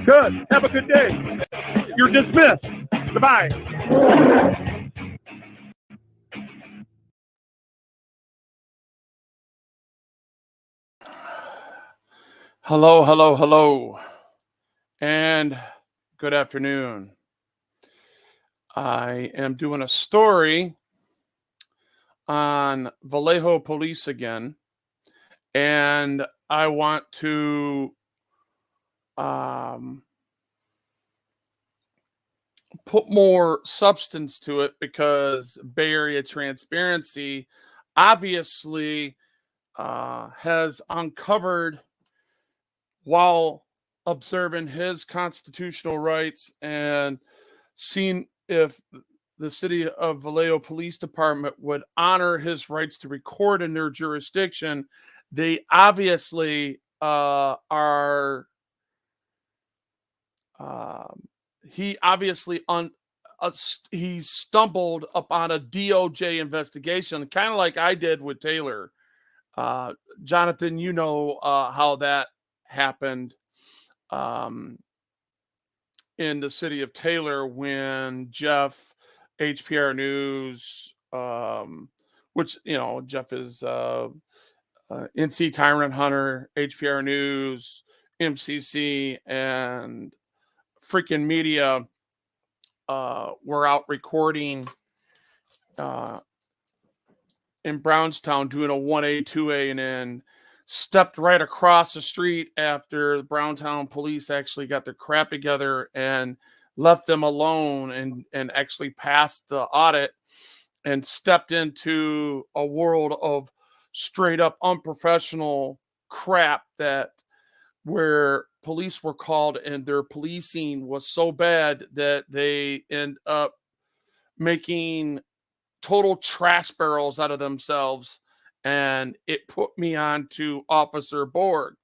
Good. Have a good day. You're dismissed. Goodbye. Hello, hello, hello, and good afternoon. I am doing a story on Vallejo police again, and I want to put more substance to it because Bay Area Transparency obviously has uncovered, while observing his constitutional rights and seeing if the city of Vallejo Police Department would honor his rights to record in their jurisdiction, they obviously are. He obviously he stumbled upon a DOJ investigation, kind of like I did with Taylor. Jonathan, you know how that happened in the city of Taylor when Jeff, HPR News, which, you know, Jeff is NC Tyrant Hunter, HPR News, MCC, and freaking media were out recording in Brownstown doing a 1A, 2A, and then stepped right across the street after the Brownstown police actually got their crap together and left them alone and actually passed the audit and stepped into a world of straight up unprofessional crap that where police were called and their policing was so bad that they end up making total trash barrels out of themselves. And it put me on to Officer Borg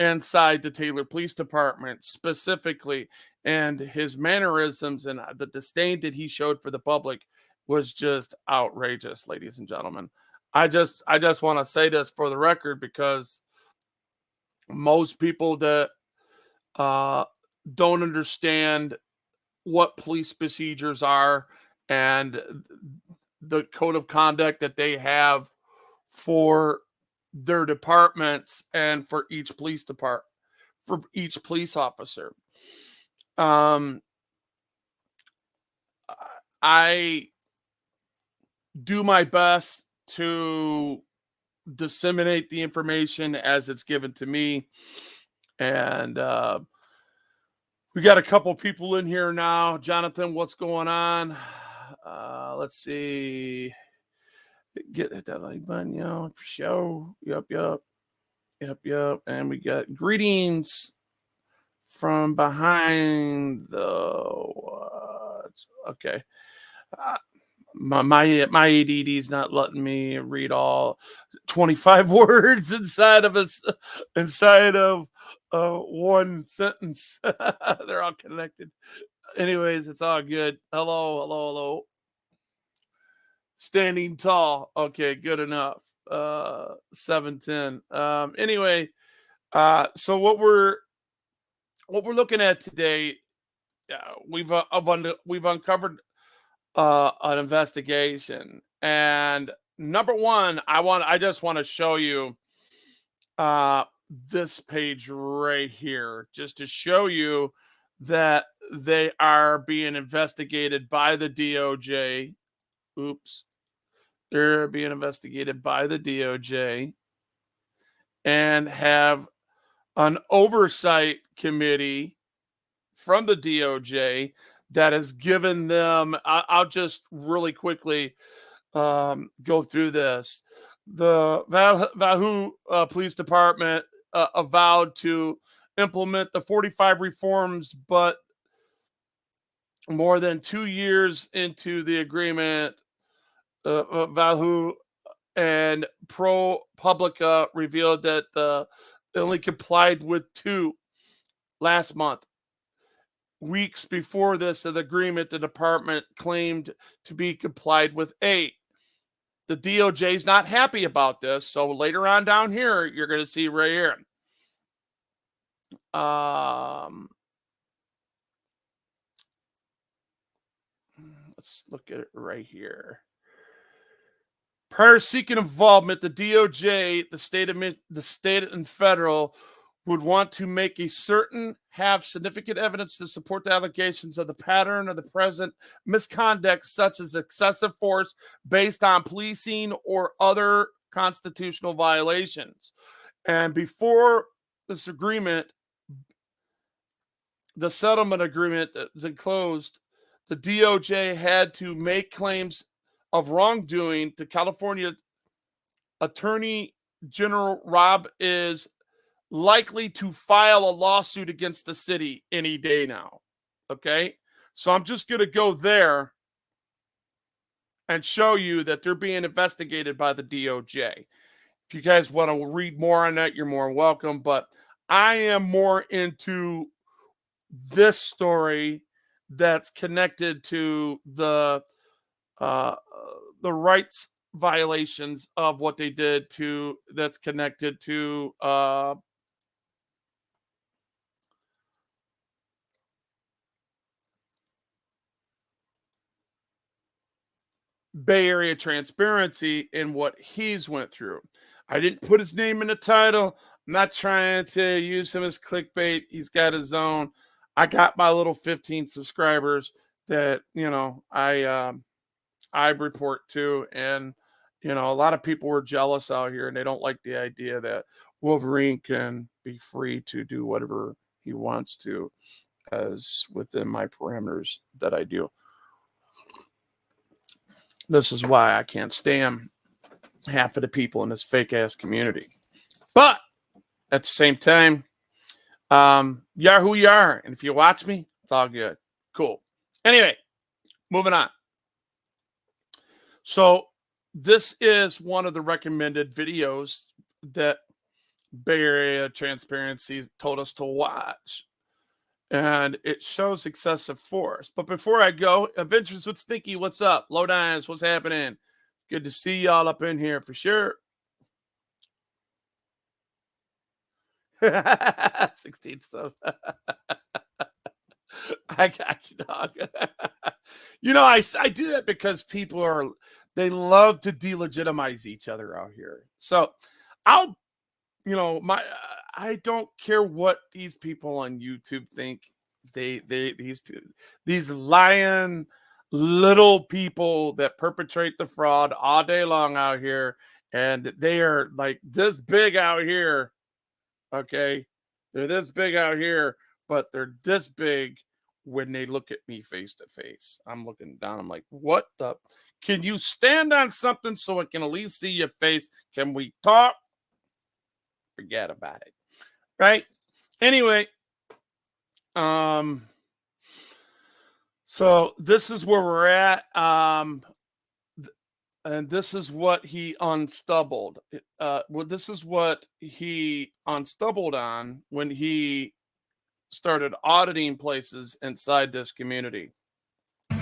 inside the Taylor Police Department specifically, and his mannerisms and the disdain that he showed for the public was just outrageous, ladies and gentlemen. I just want to say this for the record because most people that don't understand what police procedures are and the code of conduct that they have for their departments and for each police department, for each police officer. I do my best to disseminate the information as it's given to me. And we got a couple people in here now. Jonathan, what's going on? Let's see. Get that like button, for show. Yep. And we got greetings from behind the what? Okay. My ADD is not letting me read all 25 words inside of one sentence. They're all connected. Anyways, it's all good. Hello. Standing tall. Okay, good enough. 710. Anyway, so what we're looking at today, we've uncovered an investigation, and number one, I just want to show you this page right here, just to show you that they are being investigated by the DOJ. Oops. They're being investigated by the DOJ and have an oversight committee from the DOJ that has given them, I'll just really quickly go through this. The Vallejo Police Department vowed to implement the 45 reforms, but more than 2 years into the agreement, Vallejo and ProPublica revealed that they only complied with 2 last month. Weeks before this agreement, the department claimed to be complied with 8. The DOJ is not happy about this, so later on down here, you're going to see right here. Let's look at it right here. Prior to seeking involvement, the DOJ, the state and federal, would want to make have significant evidence to support the allegations of the pattern of the present misconduct, such as excessive force based on policing or other constitutional violations. And before this agreement, the settlement agreement is enclosed, the DOJ had to make claims of wrongdoing to California Attorney General Rob is likely to file a lawsuit against the city any day now. Okay. So I'm just going to go there and show you that they're being investigated by the DOJ. If you guys want to read more on that, you're more welcome. But I am more into this story that's connected to the rights violations of what they did to that's connected to Bay Area transparency and what he's went through. I didn't put his name in the title. I'm not trying to use him as clickbait. He's got his own. I got my little 15 subscribers that, I report to, and a lot of people were jealous out here, and they don't like the idea that Wolverine can be free to do whatever he wants to, as within my parameters that I do. This is why I can't stand half of the people in this fake ass community. But at the same time, you are who you are, and if you watch me, it's all good. Cool. Anyway, moving on. So this is one of the recommended videos that Bay Area Transparency told us to watch. And it shows excessive force. But before I go, Adventures with Stinky, what's up? Low Dines, what's happening? Good to see y'all up in here for sure. 16 stuff. I got you, dog. I do that because people they love to delegitimize each other out here. So I don't care what these people on YouTube think. These lying little people that perpetrate the fraud all day long out here, and they are like this big out here. Okay, they're this big out here, but they're this big when they look at me face to face. I'm looking down. I'm like, what the? Can you stand on something so I can at least see your face? Can we talk? Forget about it. Right? Anyway, so this is where we're at. And this is what he unstubbled. This is what he unstumbled on when he started auditing places inside this community.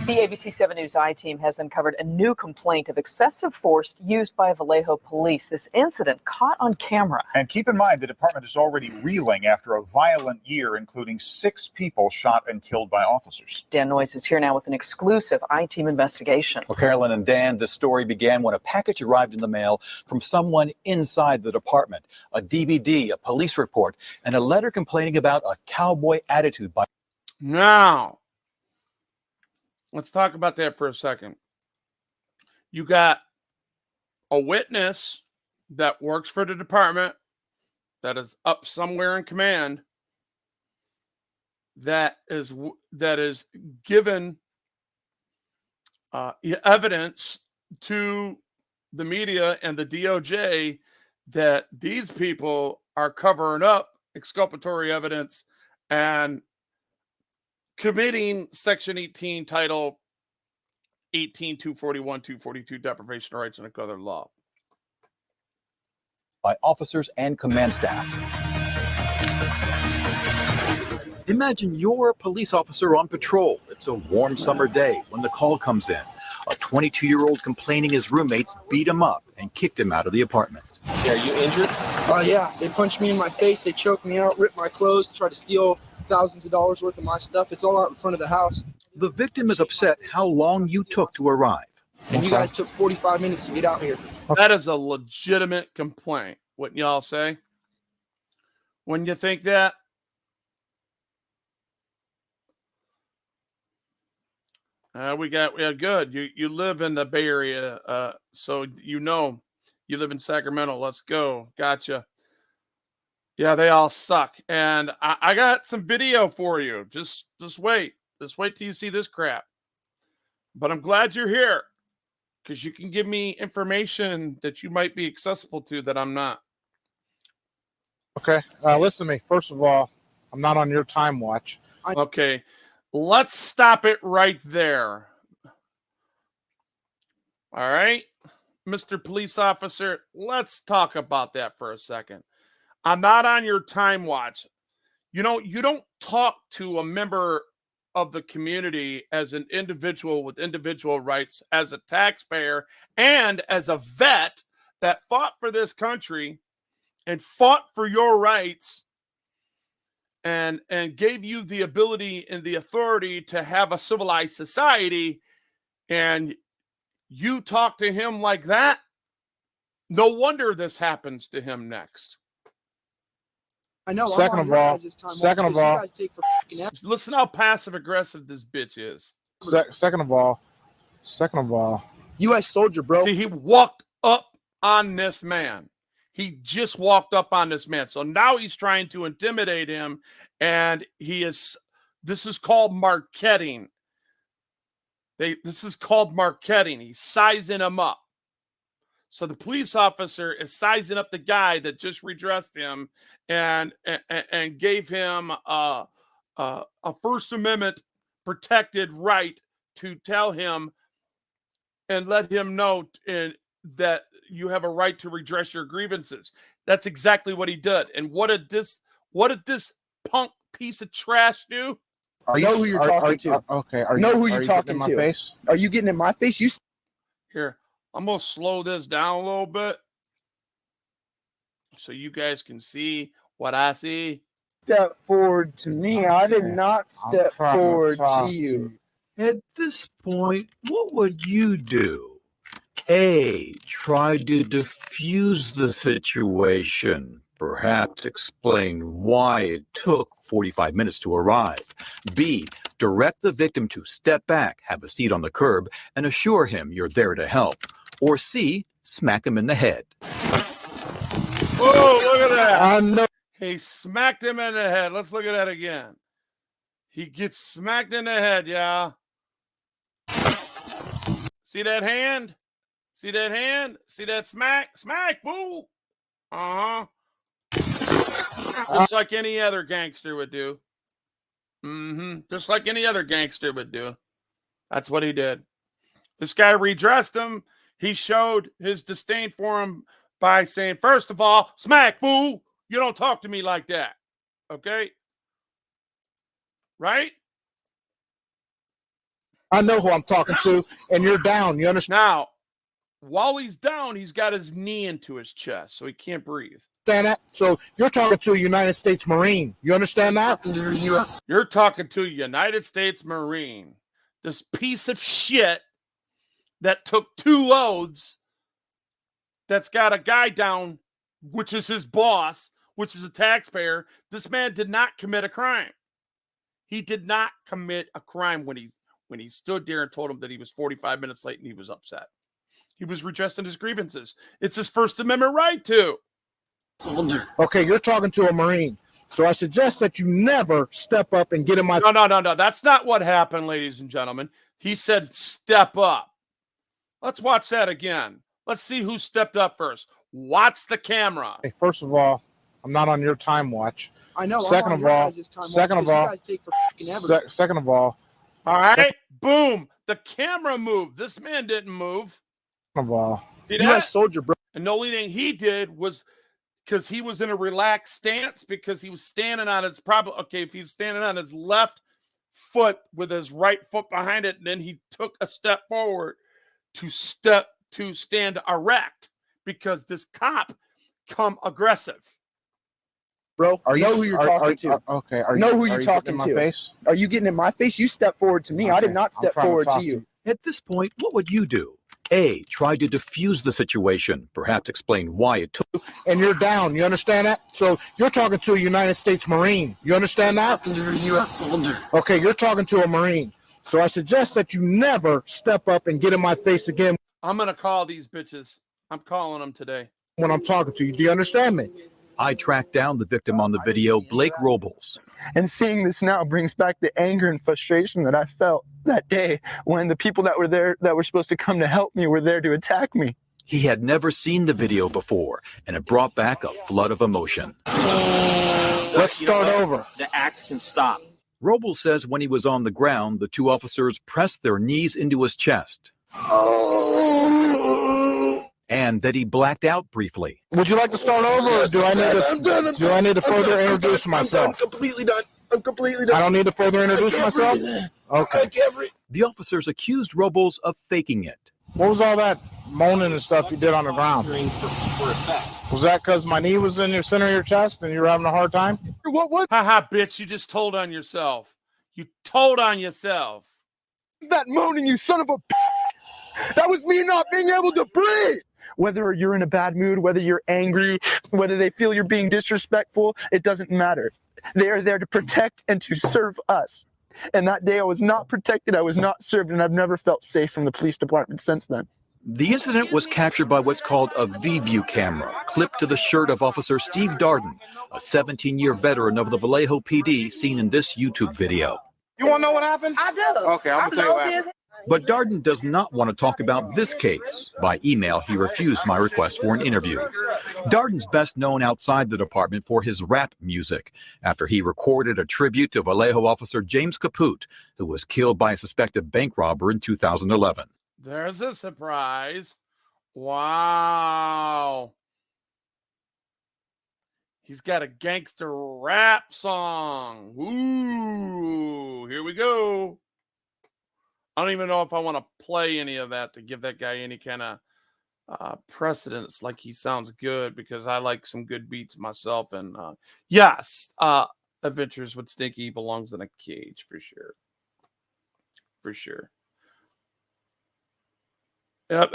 The ABC 7 News I-Team has uncovered a new complaint of excessive force used by Vallejo police. This incident caught on camera. And keep in mind, the department is already reeling after a violent year, including 6 people shot and killed by officers. Dan Noyes is here now with an exclusive I-Team investigation. Well, Carolyn and Dan, the story began when a package arrived in the mail from someone inside the department. A DVD, a police report, and a letter complaining about a cowboy attitude by... Now, let's talk about that for a second. You got a witness that works for the department that is up somewhere in command that is given evidence to the media and the DOJ that these people are covering up exculpatory evidence and committing Section 18, Title 18, 241, 242, deprivation of rights and other law. By officers and command staff. Imagine you're a police officer on patrol. It's a warm summer day when the call comes in. A 22-year-old complaining his roommates beat him up and kicked him out of the apartment. Are you injured? Yeah. They punched me in my face. They choked me out, ripped my clothes, tried to steal thousands of dollars worth of my stuff. It's all out in front of the house. The victim is upset how long you took to arrive. And you guys took 45 minutes to get out here. That is a legitimate complaint. Wouldn't y'all say? When you think that? We got good. You live in the Bay Area, so you live in Sacramento. Let's go. Gotcha. Yeah, they all suck. And I got some video for you. Just wait. Just wait till you see this crap. But I'm glad you're here because you can give me information that you might be accessible to that I'm not. Okay. Listen to me. First of all, I'm not on your time watch. Okay. Let's stop it right there. All right, Mr. Police Officer, let's talk about that for a second. I'm not on your time watch. You don't talk to a member of the community as an individual with individual rights, as a taxpayer, and as a vet that fought for this country and fought for your rights and gave you the ability and the authority to have a civilized society, and you talk to him like that. No wonder this happens to him next. I know. Second of all, listen how passive aggressive this bitch is. Second of all, U.S. soldier, bro. See, he walked up on this man. He just walked up on this man. So now he's trying to intimidate him, and this is called marketing. This is called marketing. He's sizing him up. So the police officer is sizing up the guy that just redressed him and gave him a First Amendment protected right to tell him and let him know that you have a right to redress your grievances. That's exactly what he did. And what did this punk piece of trash do? Know who you're talking to. Okay. Know who you're talking to. to. Face? Are you getting in my face? Here, I'm going to slow this down a little bit so you guys can see what I see. Step forward to me. I did not step forward to you. At this point, what would you do? A, try to defuse the situation. Perhaps explain why it took 45 minutes to arrive. B, direct the victim to step back, have a seat on the curb, and assure him you're there to help. Or C, smack him in the head. Oh, look at that. I know. He smacked him in the head. Let's look at that again. He gets smacked in the head, yeah. See that hand? See that hand? See that smack? Smack, boo. Uh-huh. Just like any other gangster would do. Just like any other gangster would do. That's what he did. This guy redressed him. He showed his disdain for him by saying, first of all, smack, fool. You don't talk to me like that. Okay? Right? I know who I'm talking to, and you're down. You understand Now, while he's down, he's got his knee into his chest, so he can't breathe. that? So you're talking to a United States Marine. You understand that? You're talking to a United States Marine. This piece of shit that took 2 loads, that's got a guy down, which is his boss, which is a taxpayer. This man did not commit a crime. He did not commit a crime when he stood there and told him that he was 45 minutes late and he was upset. He was redressing his grievances. It's his First Amendment right to. Okay, you're talking to a Marine. So I suggest that you never step up and get in my... No. That's not what happened, ladies and gentlemen. He said, step up. Let's watch that again. Let's see who stepped up first. Watch the camera. Hey, first of all, I'm not on your time watch. I know. Second of all, all right, boom. The camera moved. This man didn't move. Second of all, See that? U.S. soldier, bro. And the only thing he did was because he was in a relaxed stance because he was standing on his if he's standing on his left foot with his right foot behind it, and then he took a step forward to stand erect because this cop come aggressive. bro. Are you know who you're talking to. Okay. Know who you're getting talking in my to. face? Are you getting in my face? You step forward to me. I did Okay, not I'm step trying to forward talk to you. At this point, what would you do? A. Try to defuse the situation, perhaps explain why it took. And you're down. You understand that? So you're talking to a United States Marine. You understand that? You're a U.S. soldier. Okay, you're talking to a Marine. So I suggest that you never step up and get in my face again I'm going to call these bitches. I'm calling them today. when I'm talking to you. Do you understand me? I tracked down the victim on the video, Blake Robles. And seeing this now brings back the anger and frustration that I felt that day when the people that were there that were supposed to come to help me were there to attack me. He had never seen the video before, and it brought back a flood of emotion. Let's start over. The act can stop. Robles says when he was on the ground, the two officers pressed their knees into his chest, and that he blacked out briefly. Would you like to start over, or do I need to further introduce myself? I'm completely done. I'm completely done. I don't need to further introduce myself? Okay. The officers accused Robles of faking it. What was all that moaning and stuff you did on the ground? Was that because my knee was in your center of your chest and you were having a hard time? What Haha, bitch, you just told on yourself. You told on yourself. is that moaning, you son of a bitch? That was me not being able to breathe. Whether you're in a bad mood, whether you're angry, whether they feel you're being disrespectful, it doesn't matter. They are there to protect and to serve us. And that day I was not protected, I was not served, and I've never felt safe from the police department since then. The incident was captured by what's called a V-view camera, clipped to the shirt of Officer Steve Darden, a 17-year veteran of the Vallejo PD, seen in this YouTube video. You want to know what happened? I do. Okay, I'm going to tell you what happened. But Darden does not want to talk about this case. By email, he refused my request for an interview. Darden's best known outside the department for his rap music, after he recorded a tribute to Vallejo officer James Caput, who was killed by a suspected bank robber in 2011. There's a surprise. Wow. He's got a gangster rap song. Ooh, here we go. I don't even know if I want to play any of that to give that guy any kind of precedence. Like, he sounds good because I like some good beats myself. And yes, Adventures with Stinky belongs in a cage for sure. For sure. Yeah,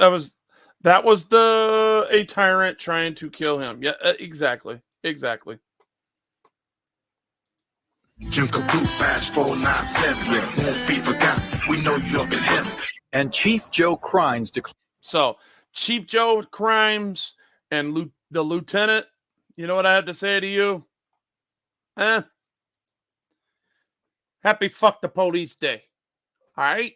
that was a tyrant trying to kill him. Yeah, exactly. Jim Caput, Bash 497. Won't be forgotten. We know you up in heaven. And Chief Joe Crimes declared. So, Chief Joe Crimes and the lieutenant, you know what I have to say to you? Happy fuck the police day. All right?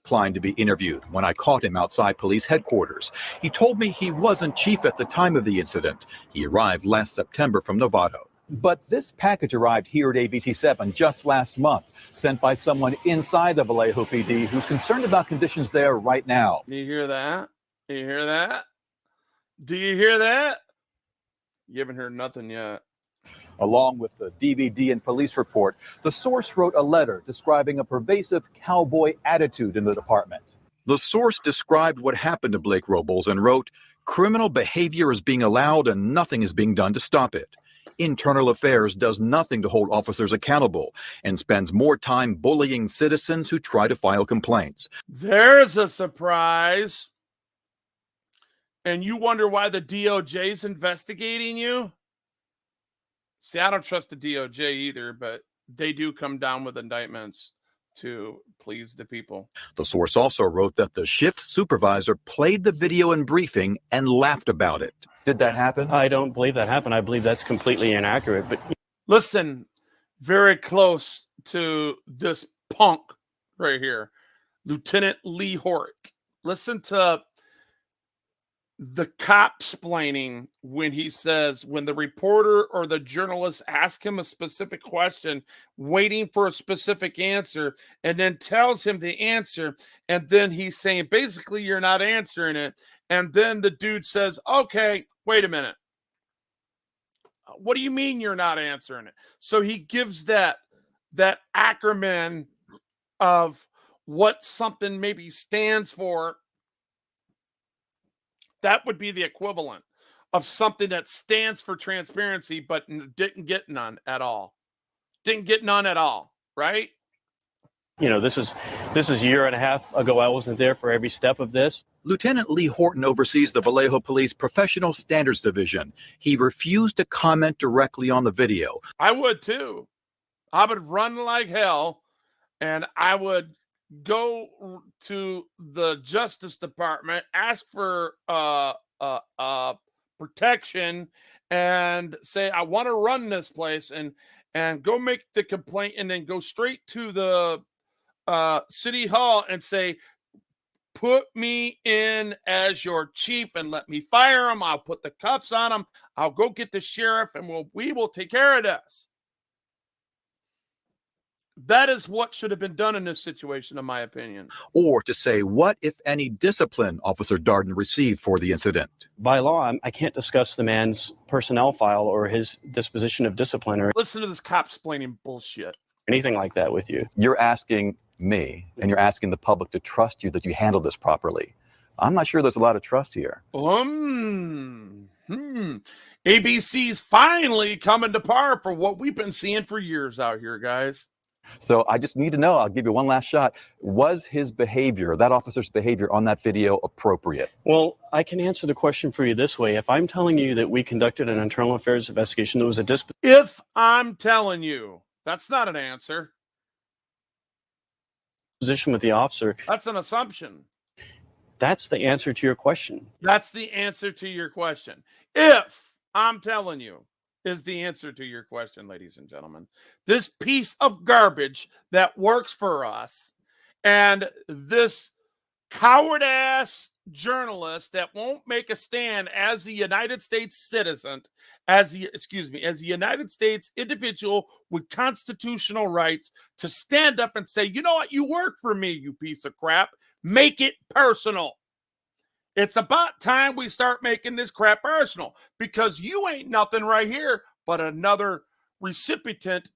Declined to be interviewed when I caught him outside police headquarters. He told me he wasn't chief at the time of the incident. He arrived last September from Novato. But this package arrived here at ABC7 just last month, sent by someone inside the Vallejo PD who's concerned about conditions there right now. Do you hear that? Do you hear that? Do you hear that? You haven't heard nothing yet. Along with the DVD and police report, the source wrote a letter describing a pervasive cowboy attitude in the department. The source described what happened to Blake Robles and wrote, "Criminal behavior is being allowed and nothing is being done to stop it. Internal Affairs does nothing to hold officers accountable and spends more time bullying citizens who try to file complaints." There's a surprise. And you wonder why the DOJ's investigating you? See, I don't trust the DOJ either, but they do come down with indictments to please the people. The source also wrote that the shift supervisor played the video in briefing and laughed about it. Did that happen? I don't believe that happened. I believe that's completely inaccurate. But listen, very close to this punk right here, Lieutenant Lee Hort. Listen to the cop splaining when he says, when the reporter or the journalist asks him a specific question, waiting for a specific answer, and then tells him the answer, and then he's saying, basically, you're not answering it. And then the dude says, okay, wait a minute. What do you mean you're not answering it? So he gives that acronym of what something maybe stands for. That would be the equivalent. of something that stands for transparency, but didn't get none at all. Didn't get none at all, right? You know, this is a year and a half ago. I wasn't there for every step of this. Lieutenant Lee Horton oversees the Vallejo Police Professional Standards Division. He refused to comment directly on the video. I would too. I would run like hell, and I would go to the Justice Department, ask for protection, and say, I want to run this place, and go make the complaint, and then go straight to the City Hall and say, put me in as your chief and let me fire him. I'll put the cuffs on him. I'll go get the sheriff, and we will take care of this. That is what should have been done in this situation, in my opinion. Or to say what, if any, discipline Officer Darden received for the incident. By law, I can't discuss the man's personnel file or his disposition of discipline or Listen to this cop explaining bullshit. anything like that with you. You're asking me and you're asking the public to trust you that you handle this properly. I'm not sure there's a lot of trust here. ABC's finally coming to par for what we've been seeing for years out here, guys. So I just need to know, I'll give you one last shot. Was his behavior, that officer's behavior on that video appropriate? Well, I can answer the question for you this way. If I'm telling you that we conducted an internal affairs investigation, there was a If I'm telling you, that's not an answer. disposition with the officer, That's an assumption. that's the answer to your question. That's the answer to your question. If I'm telling you is the answer to your question, ladies and gentlemen. This piece of garbage that works for us and this coward-ass journalist that won't make a stand as the United States citizen, as the United States individual with constitutional rights to stand up and say, you know what, you work for me, you piece of crap. Make it personal. It's about time we start making this crap personal, because you ain't nothing right here but another recipient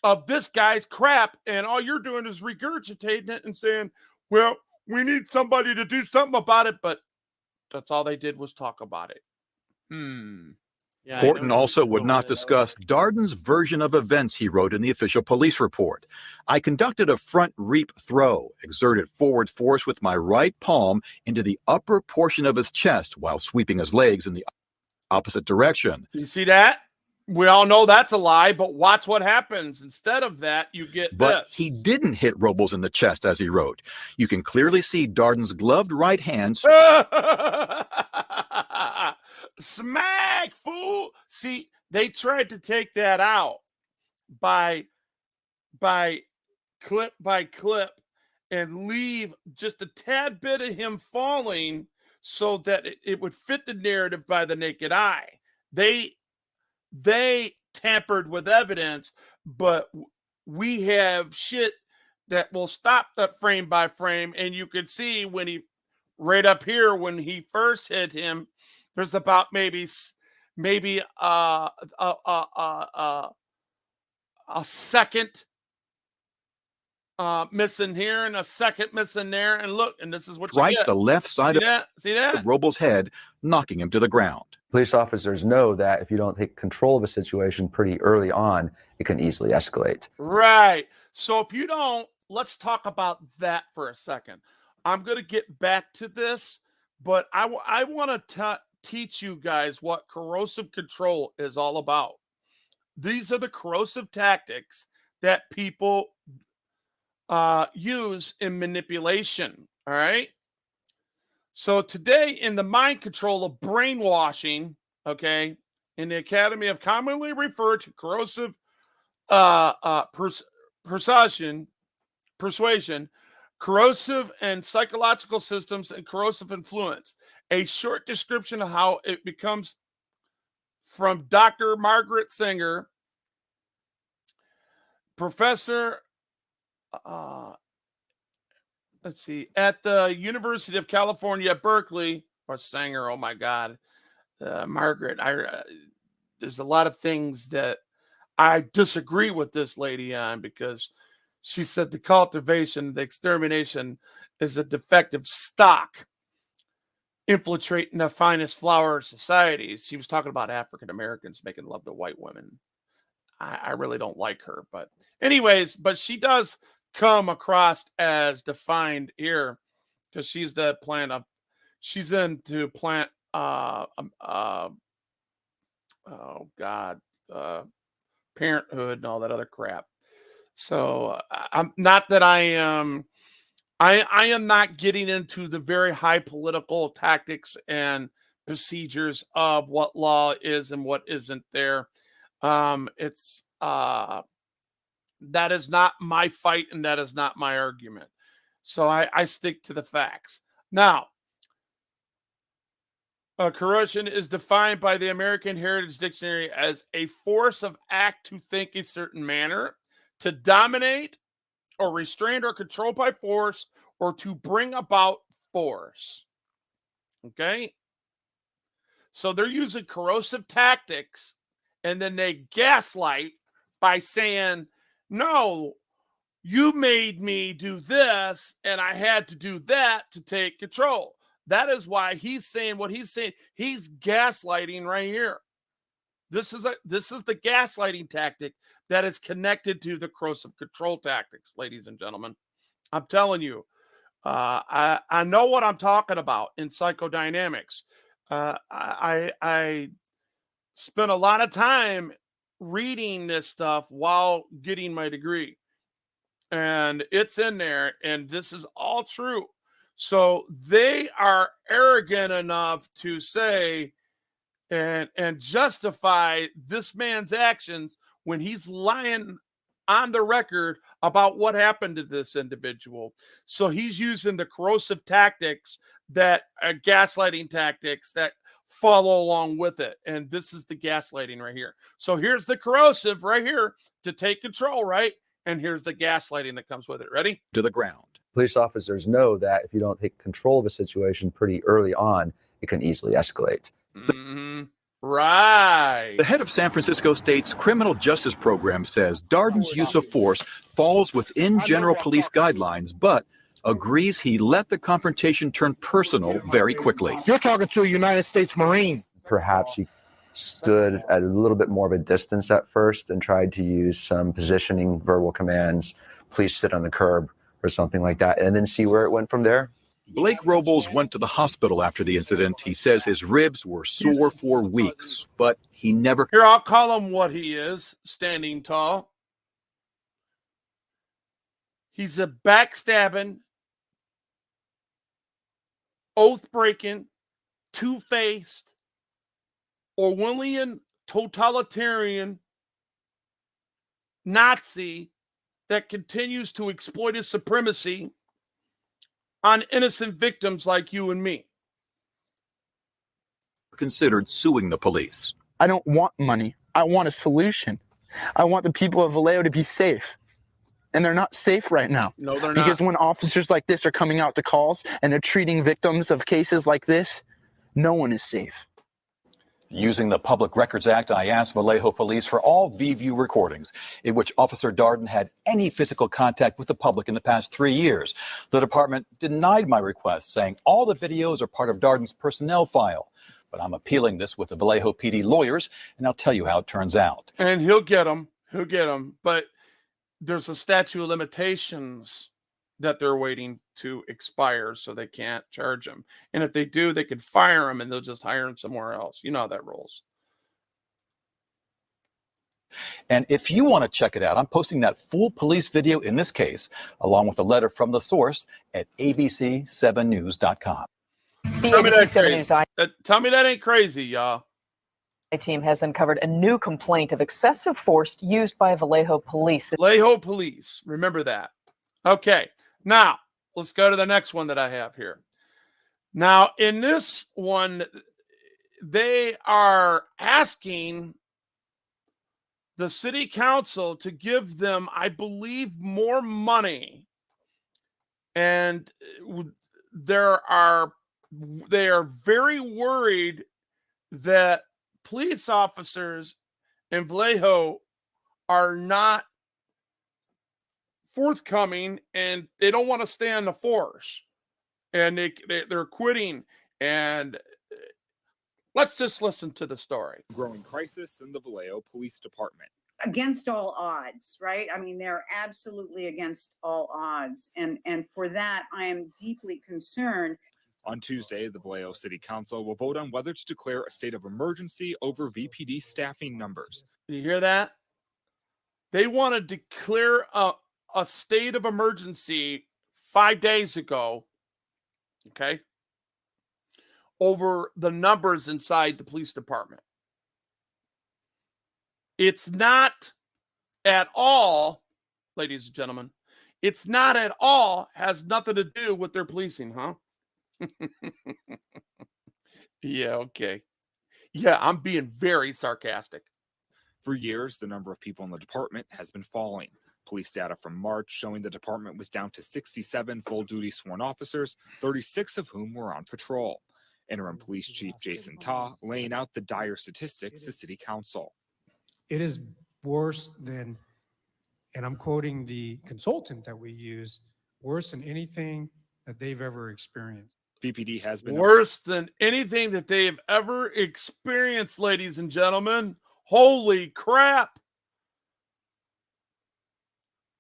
of this guy's crap, and all you're doing is regurgitating it and saying, well, we need somebody to do something about it, but that's all they did was talk about it. Yeah, Horton also would not discuss Darden's version of events he wrote in the official police report. I conducted a front reap throw, exerted forward force with my right palm into the upper portion of his chest while sweeping his legs in the opposite direction. You see that? We all know that's a lie, but watch what happens. Instead of that, you get But this. he didn't hit Robles in the chest, as he wrote. You can clearly see Darden's gloved right hand. Smack, fool. See, they tried to take that out by clip by clip and leave just a tad bit of him falling so that it would fit the narrative by the naked eye. They tampered with evidence, but we have shit that will stop that frame by frame. And you can see when he, right up here, when he first hit him, there's about maybe a second missing here and a second missing there. And look, and this is what you Right, get. the left side See that? of Robles' head, knocking him to the ground. Police officers know that if you don't take control of a situation pretty early on, it can easily escalate. Right. So if you don't, let's talk about that for a second. I'm going to get back to this, but I want to teach you guys what corrosive control is all about. These are the corrosive tactics that people use in manipulation. All right. So today, in the mind control of brainwashing, okay, in the Academy of commonly referred to corrosive persuasion, corrosive and psychological systems, and corrosive influence. A short description of how it becomes from Dr. Margaret Singer, professor, let's see, at the University of California, Berkeley, or Sanger. Oh my God, Margaret. There's a lot of things that I disagree with this lady on, because she said the cultivation, the extermination is a defective stock. infiltrating the finest flower of society. She was talking about African Americans making love to white women. I really don't like her, but anyways, but she does come across as defined here because she's the plant of, she's into plant, oh God, parenthood and all that other crap. So I'm not that I am not getting into the very high political tactics and procedures of what law is and what isn't there. It's that is not my fight and that is not my argument. So I stick to the facts. Now, corruption is defined by the American Heritage Dictionary as a force of act to think a certain manner, to dominate or restrain or control by force, or to bring about force. Okay? So they're using corrosive tactics, and then they gaslight by saying, no, you made me do this, and I had to do that to take control. That is why he's saying what he's saying. He's gaslighting right here. This is the gaslighting tactic that is connected to the corrosive control tactics, ladies and gentlemen. I'm telling you, I know what I'm talking about in psychodynamics. I spent a lot of time reading this stuff while getting my degree, and it's in there, and this is all true. So they are arrogant enough to say and justify this man's actions when he's lying on the record about what happened to this individual. So he's using the corrosive tactics that gaslighting tactics that follow along with it. And this is the gaslighting right here. So here's the corrosive right here to take control, right? And here's the gaslighting that comes with it. Ready? To the ground. Police officers know that if you don't take control of a situation pretty early on, it can easily escalate. Mm-hmm. Right. The head of San Francisco State's criminal justice program says Darden's use of force falls within general police guidelines, but agrees he let the confrontation turn personal very quickly. You're talking to a United States Marine. Perhaps he stood at a little bit more of a distance at first and tried to use some positioning verbal commands, please sit on the curb or something like that, and then see where it went from there. Blake Robles went to the hospital after the incident. He says his ribs were sore for weeks, but he never... Here, I'll call him what he is, standing tall. He's a backstabbing, oath-breaking, two-faced, Orwellian, totalitarian Nazi that continues to exploit his supremacy on innocent victims like you and me. Considered suing the police. I don't want money. I want a solution. I want the people of Vallejo to be safe. And they're not safe right now. No, they're not. Because when officers like this are coming out to calls and they're treating victims of cases like this, no one is safe. Using the Public Records Act, I asked Vallejo police for all VView recordings in which Officer Darden had any physical contact with the public in the past 3 years. The department denied my request, saying all the videos are part of Darden's personnel file. But I'm appealing this with the Vallejo PD lawyers, and I'll tell you how it turns out. And he'll get them. He'll get them. But there's a statute of limitations that they're waiting to expire, so they can't charge him. And if they do, they could fire him and they'll just hire him somewhere else. You know how that rolls. And if you want to check it out, I'm posting that full police video in this case, along with a letter from the source at abc7news.com. The ABC 7 News Tell me that ain't crazy, y'all. team has uncovered a new complaint of excessive force used by Vallejo police. Vallejo police. Remember that. Okay. Now, let's go to the next one that I have here. Now, in this one, they are asking the city council to give them, I believe, more money. And they are very worried that police officers in Vallejo are not forthcoming and they don't want to stay on the force, and they're quitting, And let's just listen to the story. Growing crisis in the Vallejo Police Department. Against all odds, right? I mean, they're absolutely against all odds. And for that, I am deeply concerned. On Tuesday, the Vallejo City Council will vote on whether to declare a state of emergency over VPD staffing numbers. You hear that? They want to declare a state of emergency 5 days ago, okay, over the numbers inside the police department. It's not at all, ladies and gentlemen, it's not at all, has nothing to do with their policing, huh? Yeah, okay. Yeah, I'm being very sarcastic. For years, the number of people in the department has been falling. Police data from March showing the department was down to 67 full-duty sworn officers, 36 of whom were on patrol. Interim Police Chief Jason Ta laying out the dire statistics to City Council. It is worse than, and I'm quoting the consultant that we use, worse than anything that they've ever experienced. VPD has been worse than anything that they've ever experienced, ladies and gentlemen. Holy crap.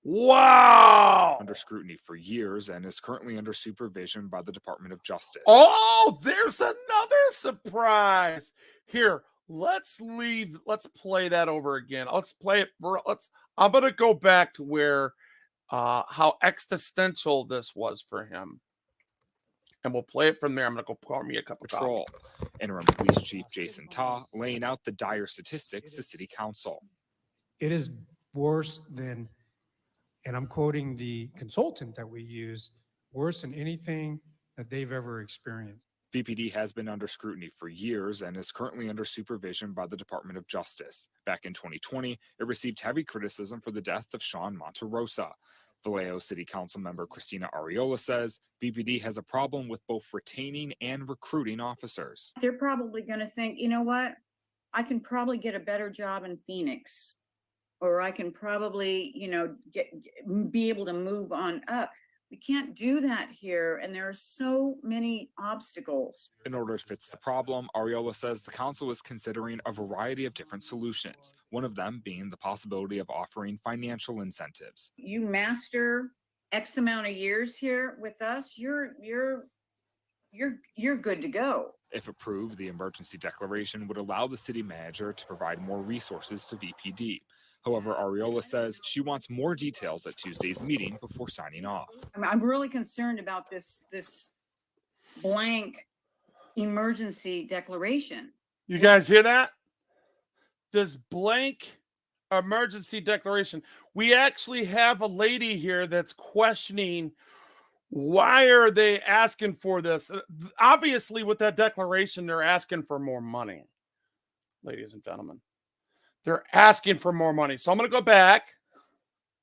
Wow. Under scrutiny for years and is currently under supervision by the Department of Justice. Oh, there's another surprise. Here, let's play that over again. Let's play it. I'm going to go back to where how existential this was for him. And we'll play it from there. I'm going to go pour me a cup of patrol. coffee. Interim Police Chief Jason Ta laying out the dire statistics to City Council. It is worse than, and I'm quoting the consultant that we use, worse than anything that they've ever experienced. VPD has been under scrutiny for years and is currently under supervision by the Department of Justice. Back in 2020, it received heavy criticism for the death of Sean Monterosa. Vallejo City Council member Christina Ariola says VPD has a problem with both retaining and recruiting officers. They're probably going to think, you know what? I can probably get a better job in Phoenix, or I can probably, be able to move on up. We can't do that here, and there are so many obstacles. In order to fix the problem, Ariola says the council is considering a variety of different solutions, one of them being the possibility of offering financial incentives. You master X amount of years here with us, you're good to go. If approved, the emergency declaration would allow the city manager to provide more resources to VPD. However, Ariola says she wants more details at Tuesday's meeting before signing off. I'm really concerned about this blank emergency declaration. You guys hear that? This blank emergency declaration. We actually have a lady here that's questioning, why are they asking for this? Obviously, with that declaration, they're asking for more money, ladies and gentlemen. They're asking for more money. So I'm going to go back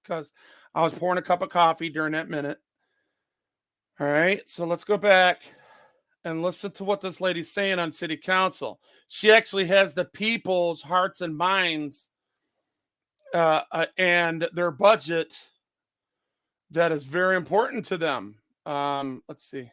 because I was pouring a cup of coffee during that minute. All right. So let's go back and listen to what this lady's saying on City Council. She actually has the people's hearts and minds and their budget that is very important to them. Let's see.